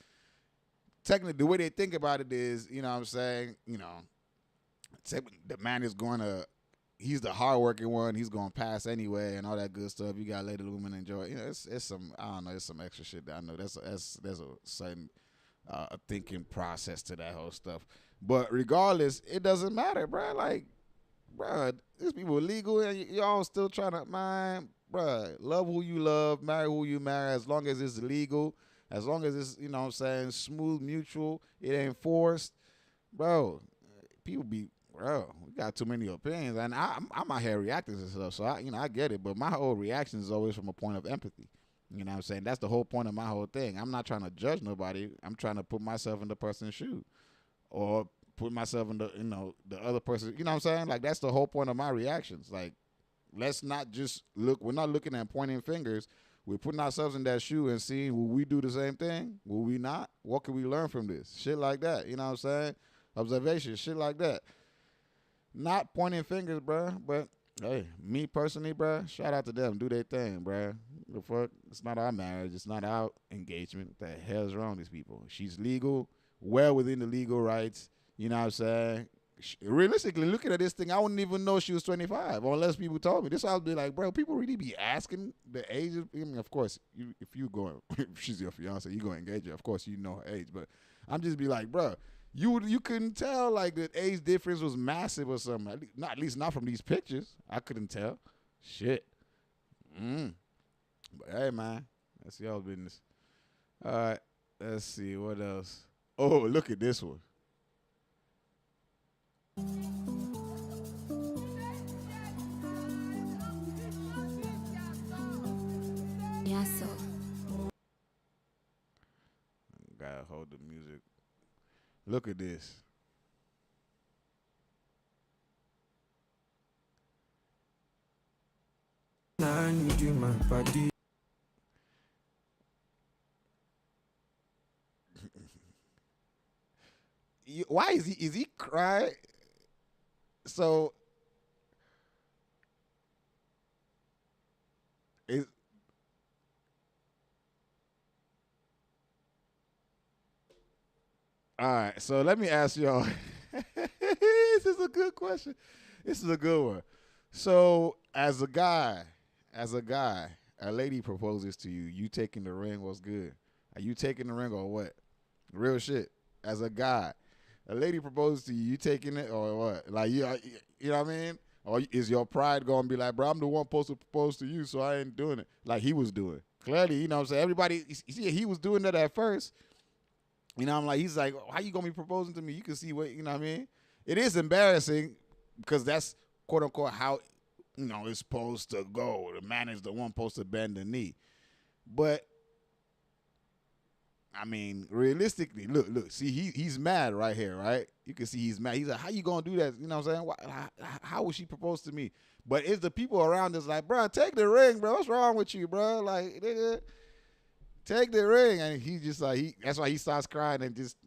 technically the way they think about it is, you know what I'm saying, you know, the man is going to, he's the hardworking one, he's going to pass anyway and all that good stuff. You got to let the women enjoy it. You know, it's some, I don't know, it's some extra shit that I know. There's a certain thinking process to that whole stuff. But regardless, it doesn't matter, bro. Like, bro, these people are legal and y'all still trying to, man, bro, love who you love, marry who you marry, as long as it's legal, as long as it's, you know what I'm saying, smooth, mutual, it ain't forced. Bro, people be, bro, we got too many opinions, and I'm out here reacting to stuff, so I get it, but my whole reaction is always from a point of empathy. You know what I'm saying? That's the whole point of my whole thing. I'm not trying to judge nobody. I'm trying to put myself in the person's shoe, or put myself in the, you know, the other person. You know what I'm saying? Like, that's the whole point of my reactions. Like, let's not just look. We're not looking at pointing fingers. We're putting ourselves in that shoe and seeing, will we do the same thing? Will we not? What can we learn from this? Shit like that. You know what I'm saying? Observation, shit like that. Not pointing fingers, bro. But hey, me personally, bro, shout out to them. Do their thing, bro. The fuck? It's not our marriage. It's not our engagement. What the hell's wrong with these people? She's legal, well within the legal rights. You know what I'm saying? Realistically, looking at this thing, I wouldn't even know she was 25 unless people told me. This I would be like, bro, people really be asking the age of, I mean, of course, if she's your fiance, you going to engage her. Of course, you know her age. But I'm just be like, bro, you couldn't tell like the age difference was massive or something. At least not from these pictures. I couldn't tell. Shit. But hey, man, that's y'all business. All right, let's see what else. Oh, look at this one. Gotta hold the music. Look at this. I need you, my body. Why is he crying? So is all right. So let me ask y'all. This is a good question. This is a good one. So as a guy, a lady proposes to you. You taking the ring? What's good? Are you taking the ring or what? Real shit. As a guy, a lady proposes to you. You taking it or what? Like you know what I mean? Or is your pride gonna be like, bro, I'm the one supposed to propose to you, so I ain't doing it like he was doing? Clearly, you know what I'm saying? Everybody, you see, he was doing that at first. You know, I'm like, he's like, how you gonna be proposing to me? You can see what, you know what I mean? It is embarrassing because that's quote unquote how it's supposed to go. The man is the one supposed to bend the knee. But I mean, realistically, look, see, he's mad right here, right? You can see he's mad. He's like, how you gonna do that? You know what I'm saying? How would she propose to me? But it's the people around us like, bro, take the ring, bro. What's wrong with you, bro? Like, nigga, take the ring. And he just like, that's why he starts crying and just,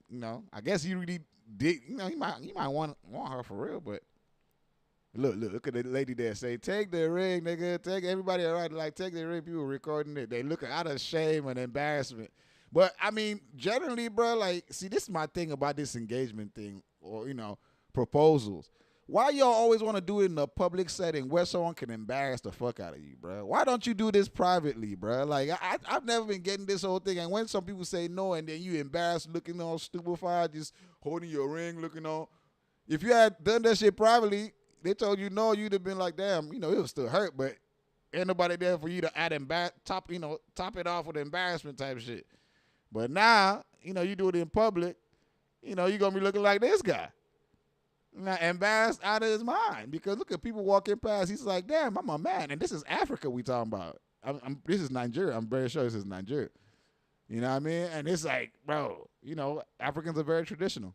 I guess he really did, he might want her for real, but look at the lady there say, take the ring, nigga. Take everybody around, like, take the ring. People recording it. They look out of shame and embarrassment. But, I mean, generally, bro, like, see, this is my thing about this engagement thing or, proposals. Why y'all always want to do it in a public setting where someone can embarrass the fuck out of you, bro? Why don't you do this privately, bro? Like, I've never been getting this whole thing. And when some people say no and then you embarrassed looking all stupefied, just holding your ring, looking all. If you had done that shit privately, they told you no, you'd have been like, damn, it would still hurt, but ain't nobody there for you to add top it off with embarrassment type shit. But now, you do it in public, you're going to be looking like this guy. Now, embarrassed out of his mind. Because look at people walking past. He's like, damn, I'm a man. And this is Africa we talking about. This is Nigeria. I'm very sure this is Nigeria. You know what I mean? And it's like, bro, Africans are very traditional.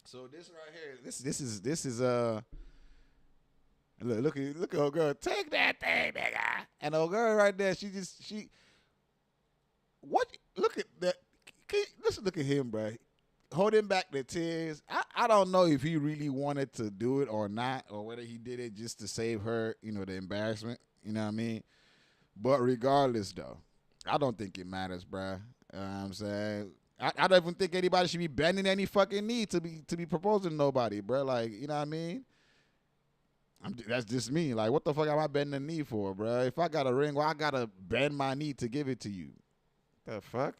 So this right here, this is look at old girl. Take that thing, nigga. And old girl right there, look at that. Let's look at him, bro. Holding back the tears. I don't know if he really wanted to do it or not, or whether he did it just to save her, the embarrassment. You know what I mean? But regardless, though, I don't think it matters, bro. You know what I'm saying? I don't even think anybody should be bending any fucking knee to be proposing to nobody, bro. Like, you know what I mean? That's just me. Like, what the fuck am I bending the knee for, bro? If I got a ring, well, I gotta bend my knee to give it to you. The fuck?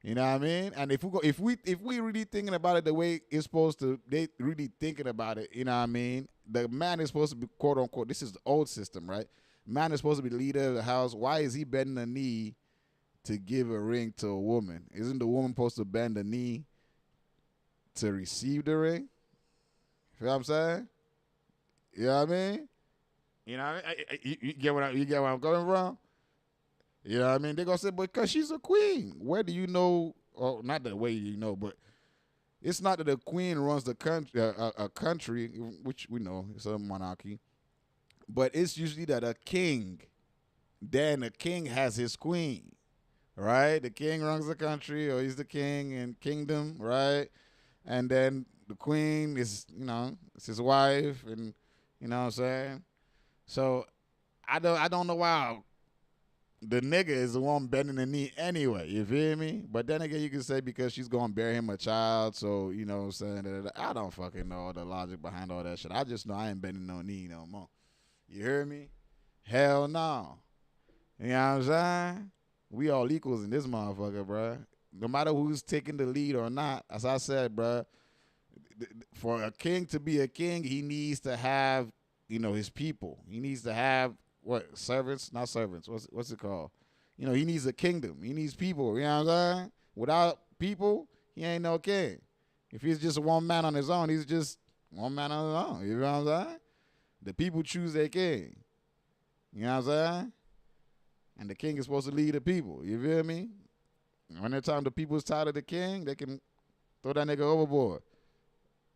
You know what I mean? And if we really thinking about it the way it's supposed to, they really thinking about it, you know what I mean? The man is supposed to be, quote unquote, this is the old system, right? Man is supposed to be the leader of the house. Why is he bending the knee to give a ring to a woman? Isn't the woman supposed to bend the knee to receive the ring? You know what I'm saying? You know what I mean? You know what I mean? You get where I'm coming from? You know what I mean? They're going to say, because she's a queen. Where do you know, or not the way you know, but it's not that the queen runs the country, a country, which we know, it's a monarchy, but it's usually that a king, then the king has his queen, right? The king runs the country, or he's the king and kingdom, right? And then the queen is, it's his wife, and you know what I'm saying? So I don't know why the nigga is the one bending the knee anyway, you feel me? But then again, you can say because she's going to bear him a child, so, you know what I'm saying? I don't fucking know the logic behind all that shit. I just know I ain't bending no knee no more. You hear me? Hell no. You know what I'm saying? We all equals in this motherfucker, bro. No matter who's taking the lead or not, as I said, bro, for a king to be a king, he needs to have, his people. He needs to have, what, servants? Not servants. What's it called? He needs a kingdom. He needs people. You know what I'm saying? Without people, he ain't no king. If he's just one man on his own, he's just one man on his own. You know what I'm saying? The people choose their king. You know what I'm saying? And the king is supposed to lead the people. You feel me? When the time the people's tired of the king, they can throw that nigga overboard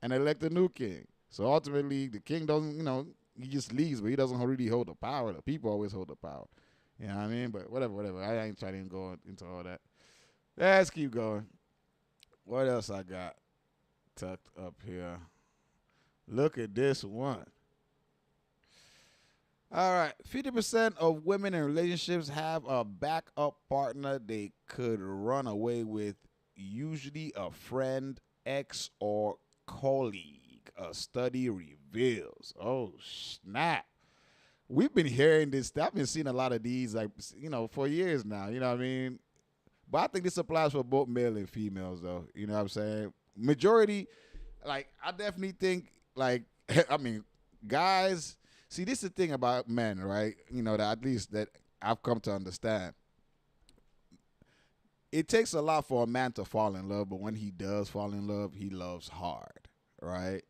and elect a new king. So ultimately, the king doesn't, he just leaves, but he doesn't really hold the power. The people always hold the power. You know what I mean? But whatever. I ain't trying to go into all that. Let's keep going. What else I got tucked up here? Look at this one. All right. 50% of women in relationships have a backup partner they could run away with, usually a friend, ex, or colleague. A study reveals. Oh, snap. We've been hearing this. I've been seeing a lot of these, for years now. You know what I mean? But I think this applies for both male and females, though. You know what I'm saying? Majority, I definitely think, guys. See, this is the thing about men, right? That at least that I've come to understand. It takes a lot for a man to fall in love, but when he does fall in love, he loves hard, right?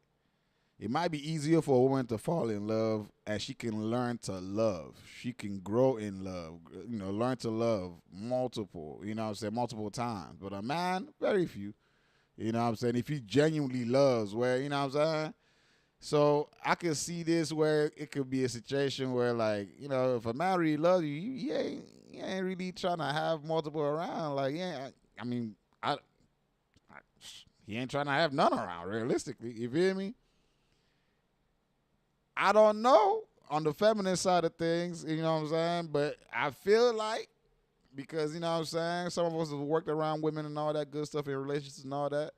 it might be easier for a woman to fall in love as she can learn to love. She can grow in love, learn to love multiple, multiple times. But a man, very few. You know what I'm saying? If he genuinely loves, where, you know what I'm saying? So I could see this where it could be a situation where, like, if a man really loves you, he ain't really trying to have multiple around. Like, yeah, I mean, he ain't trying to have none around, realistically. You feel me? I don't know on the feminine side of things, you know what I'm saying? But I feel like, because, you know what I'm saying, some of us have worked around women and all that good stuff in relationships and all that.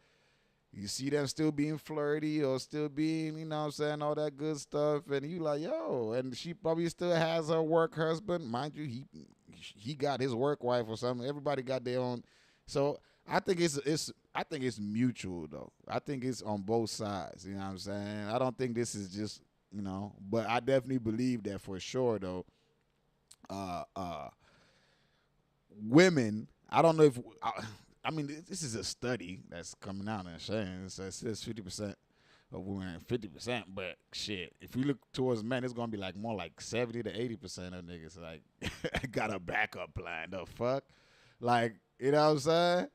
You see them still being flirty or still being, you know what I'm saying, all that good stuff. And you like, yo, and she probably still has her work husband. Mind you, he got his work wife or something. Everybody got their own. So I think it's mutual, though. I think it's on both sides, you know what I'm saying? I don't think this is just, but I definitely believe that for sure, though. Women, I don't know if, I mean, this is a study that's coming out and saying it says 50% of women and 50%, but shit, if you look towards men, it's gonna be like more like 70 to 80% of niggas like got a backup plan. The fuck, like, you know what I'm saying?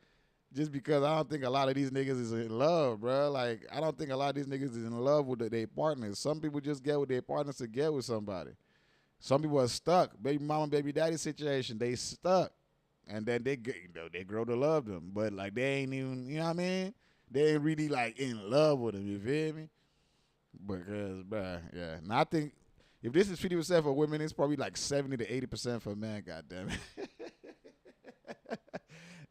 Just because I don't think a lot of these niggas is in love, bro. Like, I don't think a lot of these niggas is in love with their partners. Some people just get with their partners to get with somebody. Some people are stuck. Baby mama, baby daddy situation, they stuck. And then they grow to love them. But, like, they ain't even, you know what I mean? They ain't really, like, in love with them, you feel me? Because, bruh, yeah. And I think if this is 50% for women, it's probably like 70 to 80% for men, goddamn it.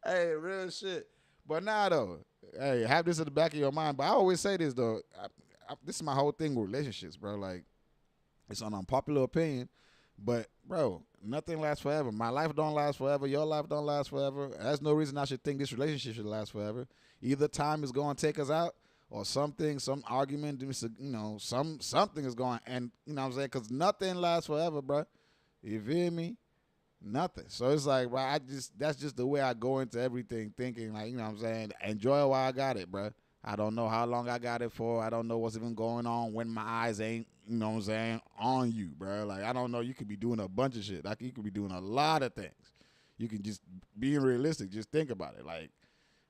Hey, real shit. But now, though, hey, have this in the back of your mind. But I always say this, though. This is my whole thing with relationships, bro. Like, it's an unpopular opinion. But, bro, nothing lasts forever. My life don't last forever. Your life don't last forever. There's no reason I should think this relationship should last forever. Either time is going to take us out or something, some argument, something is going to end. You know what I'm saying? Because nothing lasts forever, bro. You feel me? Nothing. So it's like, bro, that's just the way I go into everything, thinking, like, you know what I'm saying? Enjoy it while I got it, bro. I don't know how long I got it for. I don't know what's even going on when my eyes ain't, you know what I'm saying, on you, bro. Like, I don't know. You could be doing a bunch of shit. Like, you could be doing a lot of things. You can just being realistic. Just think about it. Like,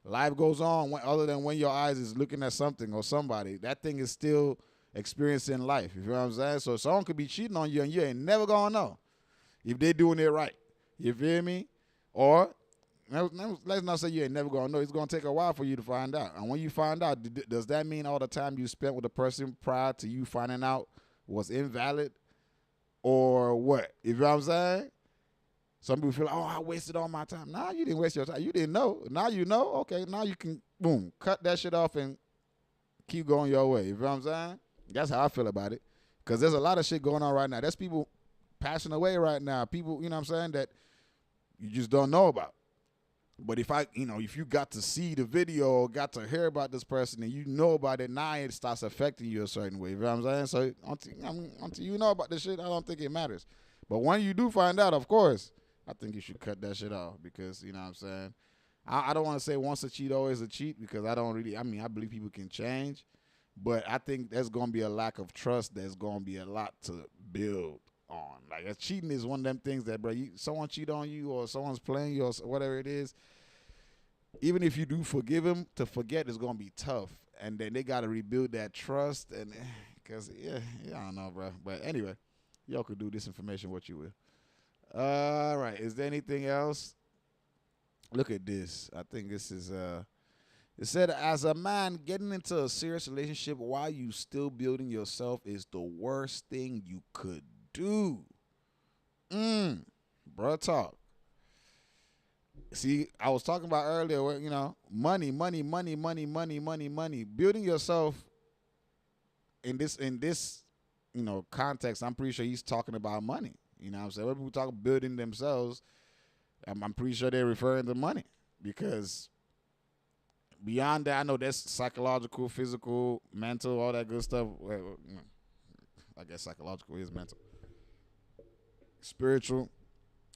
life goes on other than when your eyes is looking at something or somebody. That thing is still experiencing life. You feel what I'm saying? So someone could be cheating on you and you ain't never going to know if they doing it right. You feel me? Or let's not say you ain't never going to know. It's going to take a while for you to find out. And when you find out, does that mean all the time you spent with a person prior to you finding out was invalid or what? You know what I'm saying? Some people feel like, oh, I wasted all my time. Nah, you didn't waste your time. You didn't know. Now you know. Okay, now you can, boom, cut that shit off and keep going your way. You know what I'm saying? That's how I feel about it. Because there's a lot of shit going on right now. There's people passing away right now. People, you know what I'm saying, that you just don't know about. But if you got to see the video or got to hear about this person and you know about it, now it starts affecting you a certain way. You know what I'm saying? So until you know about this shit, I don't think it matters. But when you do find out, of course, I think you should cut that shit off because, you know what I'm saying? I don't want to say once a cheat, always a cheat because I believe people can change. But I think there's going to be a lack of trust. There's going to be a lot to build on. Like, cheating is one of them things that, bro, someone cheat on you or someone's playing you or whatever it is, even if you do forgive him, to forget is going to be tough. And then they got to rebuild that trust. And because, yeah, I don't know, bro. But anyway, y'all could do this information what you will. All right. Is there anything else? Look at this. I think this is, it said, as a man, getting into a serious relationship while you still building yourself is the worst thing you could do. Bro, talk. See, I was talking about earlier, money. Building yourself in this, context, I'm pretty sure he's talking about money. You know what I'm saying? When people talk about building themselves, I'm pretty sure they're referring to money because beyond that, I know that's psychological, physical, mental, all that good stuff. Well, I guess psychological is mental. Spiritual,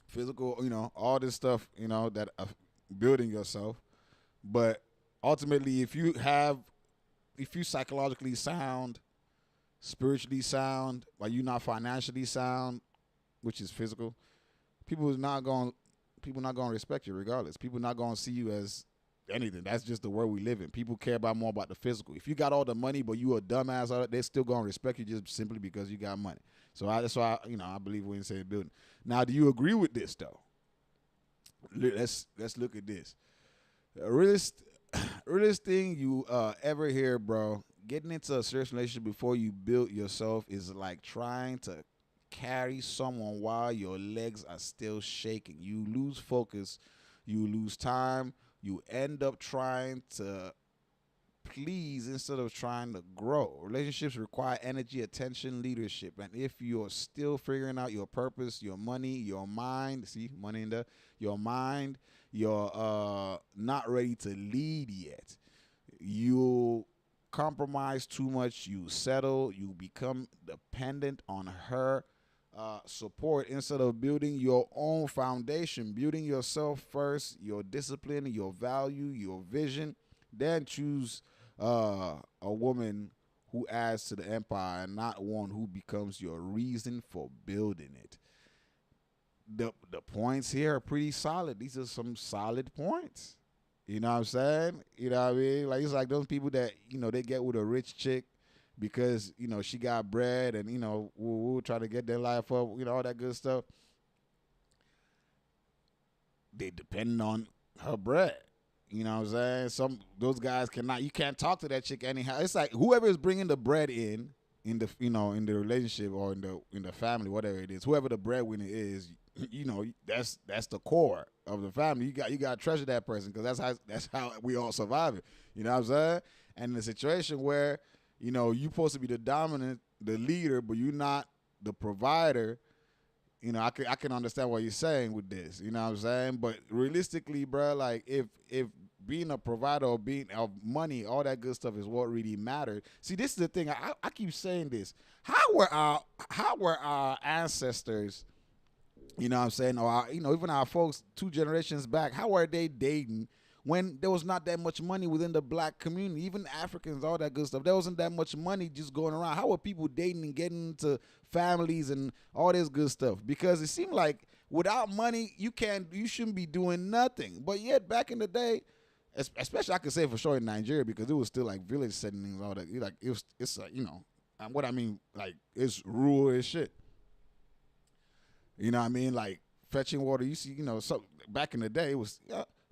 physical, all this stuff, that building yourself. But ultimately, if you psychologically sound, spiritually sound, while you're not financially sound, which is physical, people not going to respect you regardless. People not going to see you as anything. That's just the world we live in. People care about more about the physical. If you got all the money but you a dumbass, they're still going to respect you just simply because you got money. So that's why I believe we're in the same building. Now, do you agree with this though? Let's look at this. The realest thing you ever hear, bro, getting into a serious relationship before you build yourself is like trying to carry someone while your legs are still shaking. You lose focus, you lose time, you end up trying to please instead of trying to grow. Relationships require energy, attention, leadership. And if you're still figuring out your purpose, your money, your mind, see money in there, your mind, you're not ready to lead yet. You compromise too much, you settle, you become dependent on her support instead of building your own foundation, building yourself first, your discipline, your value, your vision. Then choose a woman who adds to the empire and not one who becomes your reason for building it. The points here are pretty solid. These are some solid points. You know what I'm saying? You know what I mean? Like, it's like those people that, they get with a rich chick because, she got bread and, we'll try to get their life up, all that good stuff. They depend on her bread. You know what I'm saying? Those guys you can't talk to that chick anyhow. It's like whoever is bringing the bread in the, in the relationship or in the family, whatever it is, whoever the breadwinner is, that's the core of the family. You got to treasure that person because that's how we all survive it. You know what I'm saying? And in a situation where, you're supposed to be the dominant, the leader, but you're not the provider, I can understand what you're saying with this. You know what I'm saying? But realistically, bro, like if being a provider or being of money, all that good stuff is what really mattered. See, this is the thing. I keep saying this. How were our ancestors, you know what I'm saying, or even our folks 2 generations back, how were they dating when there was not that much money within the black community, even Africans, all that good stuff? There wasn't that much money just going around. How were people dating and getting into families and all this good stuff? Because it seemed like without money, you shouldn't be doing nothing. But yet back in the day, especially I could say for sure in Nigeria, because it was still like village settings, all that. Like it's what I mean, like it's rural as shit. You know what I mean? Like fetching water. You see, so back in the day, it was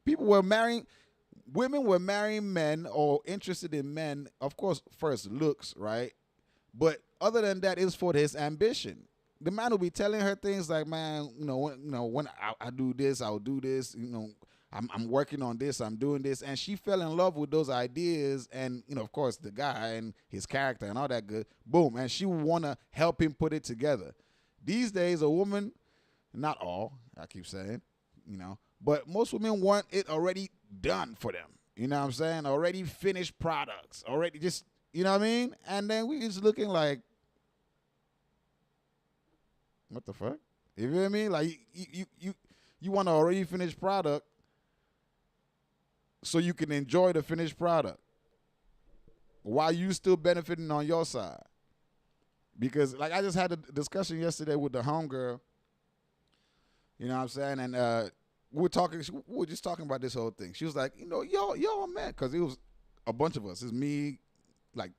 women were marrying men or interested in men, of course, first looks, right? But other than that, it's for his ambition. The man will be telling her things like, man, when I do this, I'll do this, I'm working on this, I'm doing this. And she fell in love with those ideas and, of course, the guy and his character and all that good. Boom. And she would want to help him put it together. These days, a woman, not all, I keep saying, but most women want it already done for them. You know what I'm saying? Already finished products. Already just, you know what I mean? And then we just looking like, what the fuck? You feel me? Like you want an already finished product so you can enjoy the finished product while you still benefiting on your side. Because like I just had a discussion yesterday with the homegirl, you know what I'm saying? And we were just talking about this whole thing. She was like, y'all man, because it was a bunch of us. It's me, like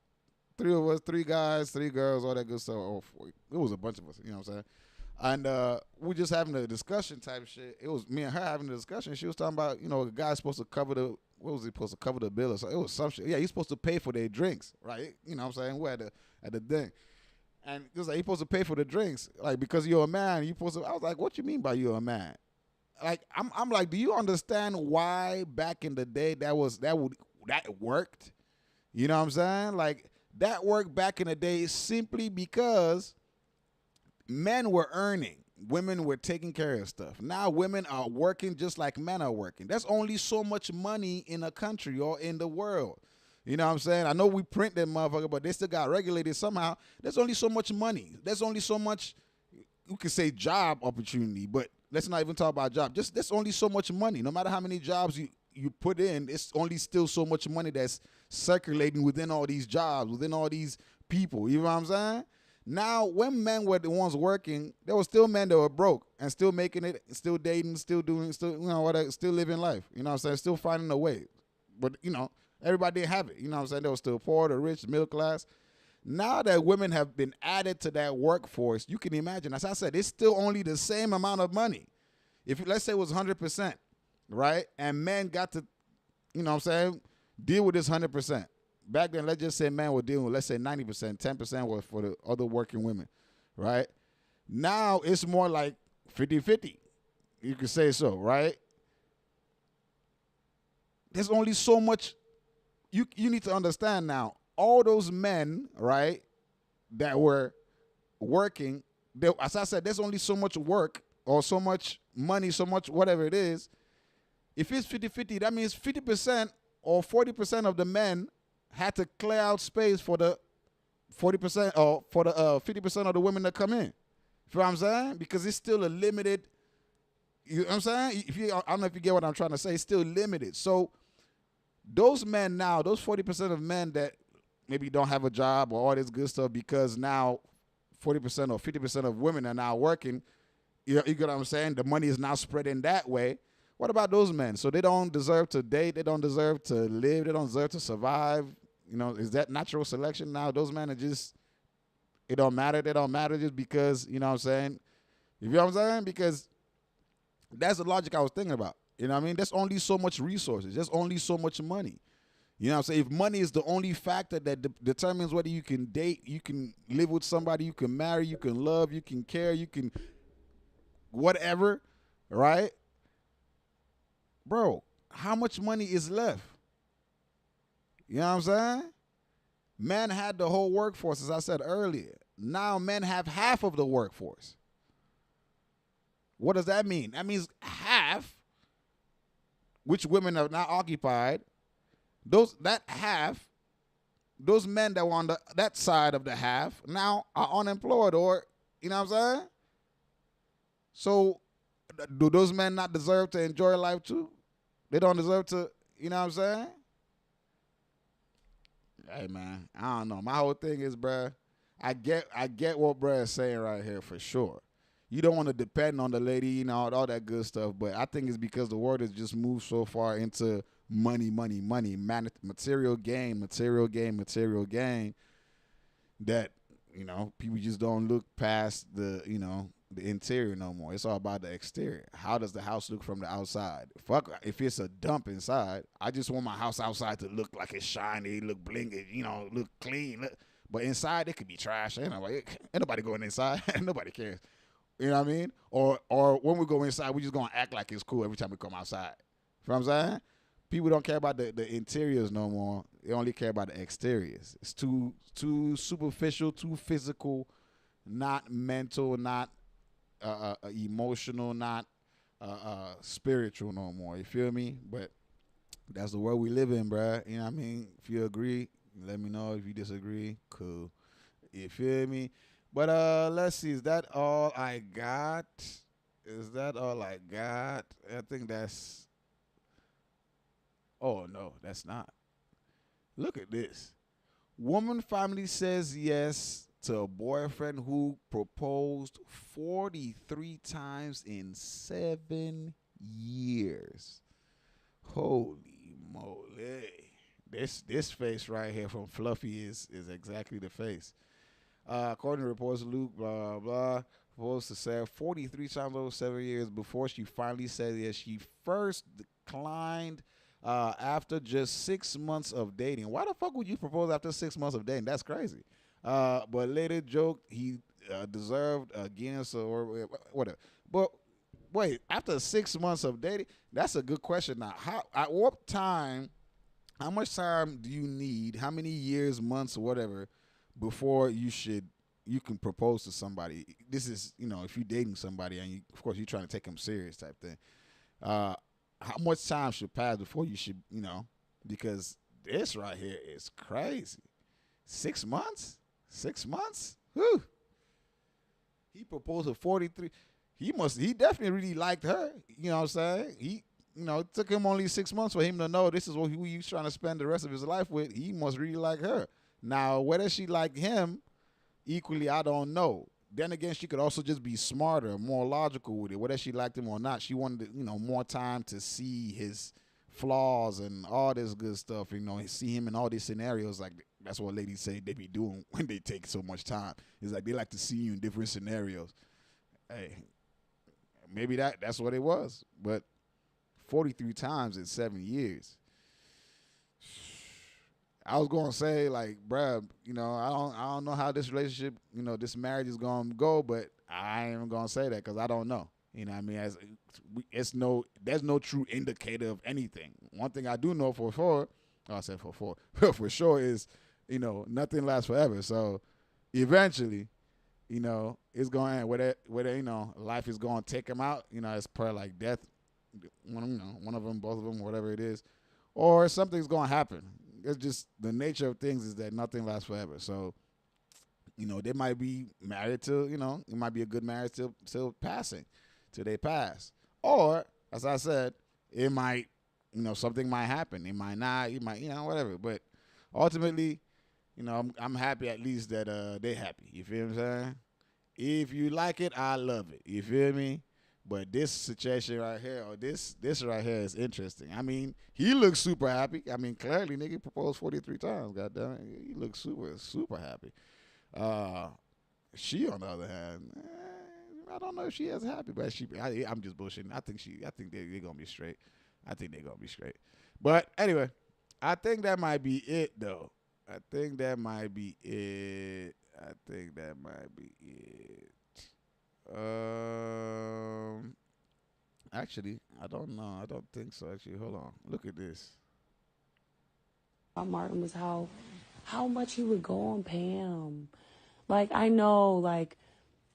3 of us, 3 guys, 3 girls, all that good stuff. It was a bunch of us, you know what I'm saying? And we just having a discussion type of shit. It was me and her having a discussion. She was talking about, a guy's supposed to cover what was he supposed to cover the bill or something? It was some shit. Yeah, he's supposed to pay for their drinks, right? You know what I'm saying? We're at the thing. And it was like, he's supposed to pay for the drinks. Like, because you're a man, I was like, what you mean by you're a man? Like, I'm like, do you understand why back in the day that worked? You know what I'm saying? Like, that worked back in the day simply because men were earning. Women were taking care of stuff. Now women are working just like men are working. There's only so much money in a country or in the world. You know what I'm saying? I know we print them motherfucker, but they still got regulated somehow. There's only so much money. There's only so much, you could say job opportunity, but let's not even talk about job. Just there's only so much money. No matter how many jobs you put in, it's only still so much money that's circulating within all these jobs, within all these people. You know what I'm saying? Now, when men were the ones working, there were still men that were broke and still making it, still dating, still doing, still, you know, whatever, still living life. You know what I'm saying? Still finding a way. But, you know, everybody didn't have it. You know what I'm saying? They were still poor, the rich, the middle class. Now that women have been added to that workforce, you can imagine, as I said, it's still only the same amount of money. If, let's say it was 100%, right? And men got to, you know what I'm saying, deal with this 100%. Back then, let's just say men were dealing with, let's say 90%, 10% was for the other working women, right? Now it's more like 50-50. You could say so, right? There's only so much you need to understand now. All those men, right, that were working, as I said, there's only so much work or so much money, so much whatever it is. If it's 50-50, that means 50% or 40% of the men had to clear out space for the 40% or for the 50% of the women that come in. You know what I'm saying? Because it's still a limited, you know what I'm saying? I don't know if you get what I'm trying to say. It's still limited. So those men now, those 40% of men that maybe don't have a job or all this good stuff, because now 40% or 50% of women are now working, you get what I'm saying? The money is now spreading that way. What about those men? So they don't deserve to date. They don't deserve to live. They don't deserve to survive. You know, is that natural selection now? Those men are just, it don't matter. They don't matter just because, you know what I'm saying? You know what I'm saying? Because that's the logic I was thinking about. You know what I mean? There's only so much resources. There's only so much money. You know what I'm saying? If money is the only factor that determines whether you can date, you can live with somebody, you can marry, you can love, you can care, you can whatever, right? Bro, how much money is left? You know what I'm saying? Men had the whole workforce, as I said earlier. Now men have half of the workforce. What does that mean? That means half, which women are now occupied, that half, those men that were on that side of the half now are unemployed, or, you know what I'm saying? So do those men not deserve to enjoy life too? They don't deserve to, you know what I'm saying? Hey, man, I don't know. My whole thing is, bruh, I get what bruh is saying right here for sure. You don't want to depend on the lady, you know, all that good stuff, but I think it's because the world has just moved so far into money, material gain, that, you know, people just don't look past the, you know, the interior no more. It's all about the exterior. How does the house look from the outside? Fuck, if it's a dump inside, I just want my house outside to look like it's shiny, look blingy, you know, look clean. But inside, it could be trash. Ain't nobody going inside. Nobody cares. You know what I mean? Or when we go inside, we just going to act like it's cool every time we come outside. You know what I'm saying? People don't care about the interiors no more. They only care about the exteriors. It's too superficial, too physical, not mental, not emotional, not spiritual no more. You feel me? But that's the world we live in, bruh. You know what I mean? If you agree, let me know. If you disagree, cool. You feel me? But let's see. Is that all I got? I think that's... Oh, no, that's not. Look at this. Woman family says yes to a boyfriend who proposed 43 times in 7 years. Holy moly. This face right here from Fluffy is exactly the face. According to reports, Luke, blah, blah, proposed to Sarah 43 times over 7 years before she finally said yes. She first declined after just 6 months of dating. Why the fuck would you propose after 6 months of dating? That's crazy. But later joked he deserved a Guinness or whatever. But wait, after 6 months of dating, that's a good question. Now, at what time, how much time do you need, how many years, months, or whatever, before you can propose to somebody? This is, you know, if you're dating somebody and of course you're trying to take them serious type thing. How much time should pass before you should, you know, because this right here is crazy. 6 months? 6 months? Whew. He proposed at 43. He definitely really liked her. You know what I'm saying? It took him only 6 months for him to know this is who he's trying to spend the rest of his life with. He must really like her. Now, whether she liked him equally, I don't know. Then again, she could also just be smarter, more logical with it. Whether she liked him or not, she wanted, more time to see his flaws and all this good stuff. See him in all these scenarios. Like, that's what ladies say they be doing when they take so much time. It's like they like to see you in different scenarios. Hey, maybe that's what it was. But 43 times in 7 years. I was gonna say, like, bruh, I don't know how this relationship, this marriage is gonna go, but I ain't even gonna say that because I don't know. You know what I mean? There's no true indicator of anything. One thing I do know for sure is, nothing lasts forever. So eventually, it's going to end. Whether life is going to take him out, it's per like death, one of them, both of them, whatever it is, or something's going to happen. It's just the nature of things is that nothing lasts forever. So, they might be married to, it might be a good marriage till passing, till they pass. Or, as I said, it might, something might happen. It might not, it might, whatever. But ultimately, I'm happy at least that they happy. You feel what I'm saying? If you like it, I love it. You feel me? But this situation right here, or this right here is interesting. I mean, he looks super happy. I mean, clearly, nigga proposed 43 times. Goddamn it, he looks super happy. She, on the other hand, I don't know if she is happy, but I'm just bullshitting. I think they're gonna be straight. I think they're gonna be straight. But anyway, I think that might be it, though. I think that might be it. Actually, I don't know. I don't think so. Actually, hold on. Look at this. Martin was how much he would go on Pam. Like, I know, like,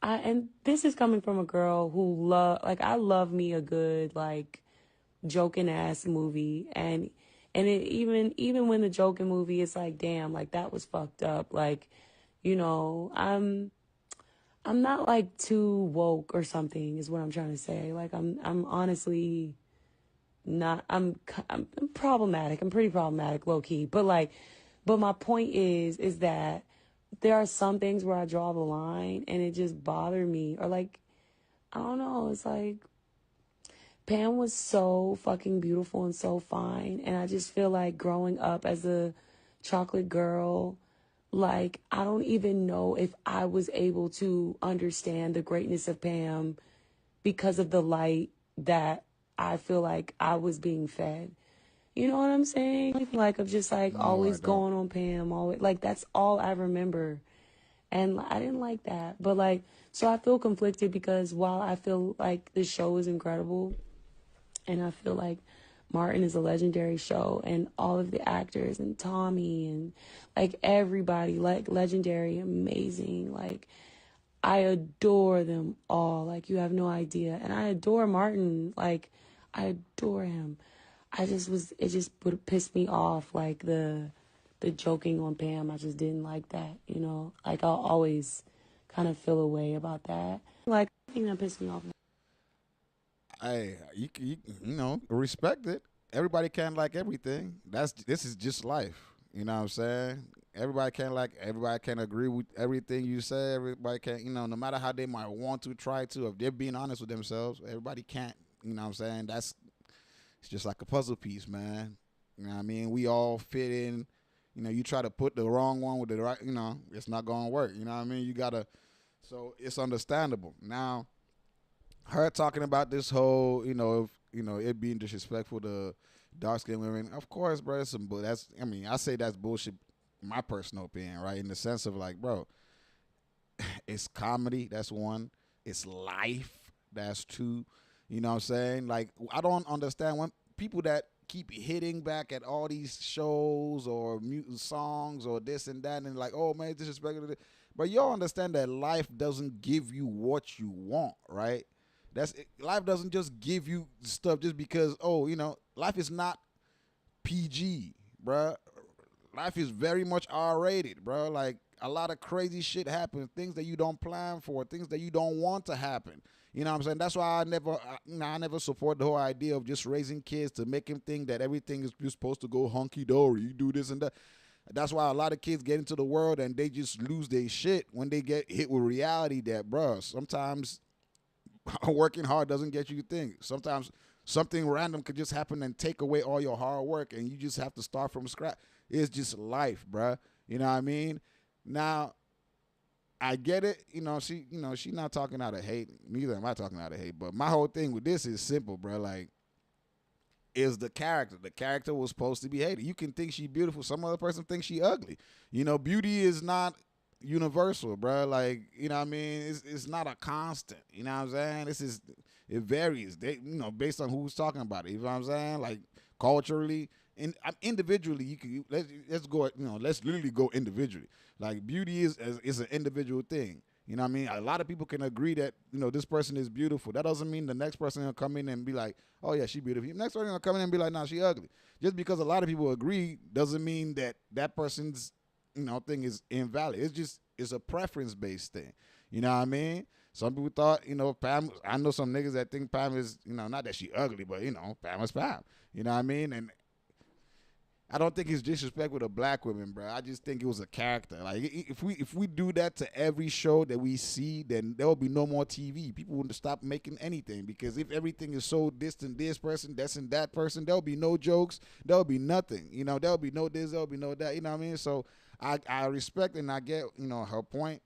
and this is coming from a girl who I love me a good, like, joking ass movie. And it even when the joking movie is like, damn, like, that was fucked up. Like, I'm not like too woke or something is what I'm trying to say. Like, I'm honestly not, I'm problematic. I'm pretty problematic, low key. But my point is that there are some things where I draw the line and it just bothered me. Or like, I don't know. It's like, Pam was so fucking beautiful and so fine. And I just feel like growing up as a chocolate girl, like, I don't even know if I was able to understand the greatness of Pam because of the light that I feel like I was being fed. You know what I'm saying? Like, of just like always going on Pam, always, like, that's all I remember. And I didn't like that. But like, so I feel conflicted because while I feel like the show is incredible and I feel like Martin is a legendary show and all of the actors and Tommy and like everybody, like, legendary, amazing. Like, I adore them all. Like, you have no idea. And I adore Martin. Like, I adore him. It just would piss me off. Like the joking on Pam. I just didn't like that, like I'll always kind of feel a way about that. Like, I think that pissed me off. Hey, you respect it. Everybody can't like everything. This is just life. You know what I'm saying? Everybody can't agree with everything you say. Everybody can't, no matter how they might want to try to, if they're being honest with themselves, everybody can't, you know what I'm saying? It's just like a puzzle piece, man. You know what I mean? We all fit in. You try to put the wrong one with the right, it's not going to work. You know what I mean? So it's understandable. Now, her talking about this whole, it being disrespectful to dark-skinned women, of course, bro, I say that's bullshit, my personal opinion, right? In the sense of, like, bro, it's comedy, that's one. It's life, that's two. You know what I'm saying? Like, I don't understand when people that keep hitting back at all these shows or songs or this and that and like, oh, man, disrespectful. But y'all understand that life doesn't give you what you want, right? Life doesn't just give you stuff just because, life is not PG, bruh. Life is very much R-rated, bruh. Like, a lot of crazy shit happens, things that you don't plan for, things that you don't want to happen. You know what I'm saying? That's why I never support the whole idea of just raising kids to make him think that everything is just supposed to go hunky-dory. You do this and that. That's why a lot of kids get into the world and they just lose their shit when they get hit with reality that, bruh, sometimes working hard doesn't get you things. Sometimes something random could just happen and take away all your hard work, and you just have to start from scratch. It's just life, bruh. You know what I mean? Now, I get it. She not talking out of hate. Neither am I talking out of hate. But my whole thing with this is simple, bruh. Like, is the character. The character was supposed to be hated. You can think she beautiful. Some other person thinks she ugly. Beauty is not universal, bro. Like, you know what I mean? It's not a constant. You know what I'm saying? It varies. Based on who's talking about it. You know what I'm saying? Like, culturally, individually, you can let's go. Let's literally go individually. Like, beauty is an individual thing. You know what I mean? A lot of people can agree that, this person is beautiful. That doesn't mean the next person will come in and be like, oh, yeah, she beautiful. The next person will come in and be like, nah, she ugly. Just because a lot of people agree doesn't mean that person's, thing is invalid. It's a preference-based thing. You know what I mean? Some people thought, Pam, I know some niggas that think Pam is, not that she ugly, but, Pam is Pam. You know what I mean? And I don't think it's disrespectful to black women, bro. I just think it was a character. Like, if we do that to every show that we see, then there will be no more TV. People would stop making anything, because if everything is so distant, this person, that's and that person, there will be no jokes. There will be nothing. There will be no this, there will be no that. You know what I mean? So I respect and I get, her point.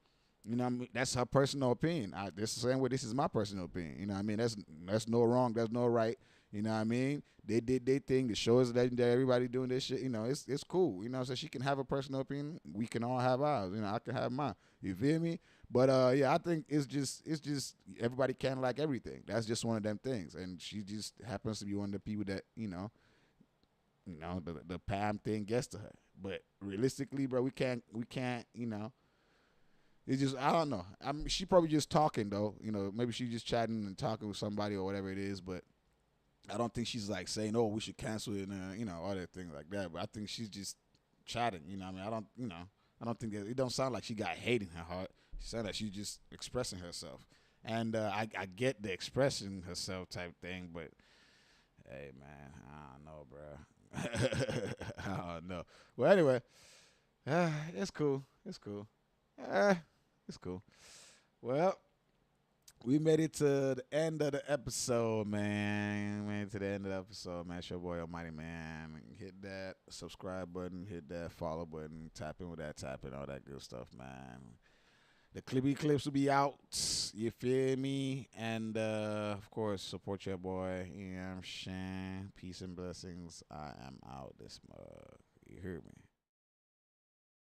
You know what I mean? That's her personal opinion. This the same way this is my personal opinion. You know what I mean? That's no wrong. That's no right. You know what I mean? They did their thing. The show is legendary. Everybody doing this shit. It's cool. So she can have a personal opinion. We can all have ours. I can have mine. You feel me? But yeah, I think it's just everybody can't like everything. That's just one of them things. And she just happens to be one of the people that, the Pam thing gets to her. But realistically, bro, we can't, it's just, I don't know. I mean, she probably just talking though. Maybe she's just chatting and talking with somebody or whatever it is, but I don't think she's like saying, "Oh, we should cancel it," and all that thing like that. But I think she's just chatting. I mean, I don't think that it don't sound like she got hate in her heart. She sounded like she's just expressing herself, and I get the expressing herself type thing. But hey, man, I don't know, bro. I don't know. Well, anyway, it's cool. It's cool. It's cool. Well. We made it to the end of the episode, man. It's your boy Almighty, man. Hit that subscribe button, hit that follow button, tap in with that tapping, all that good stuff, man. The Clippy Clips will be out. You feel me? And, of course, support your boy. You know what I'm saying? Peace and blessings. I am out this mug. You hear me?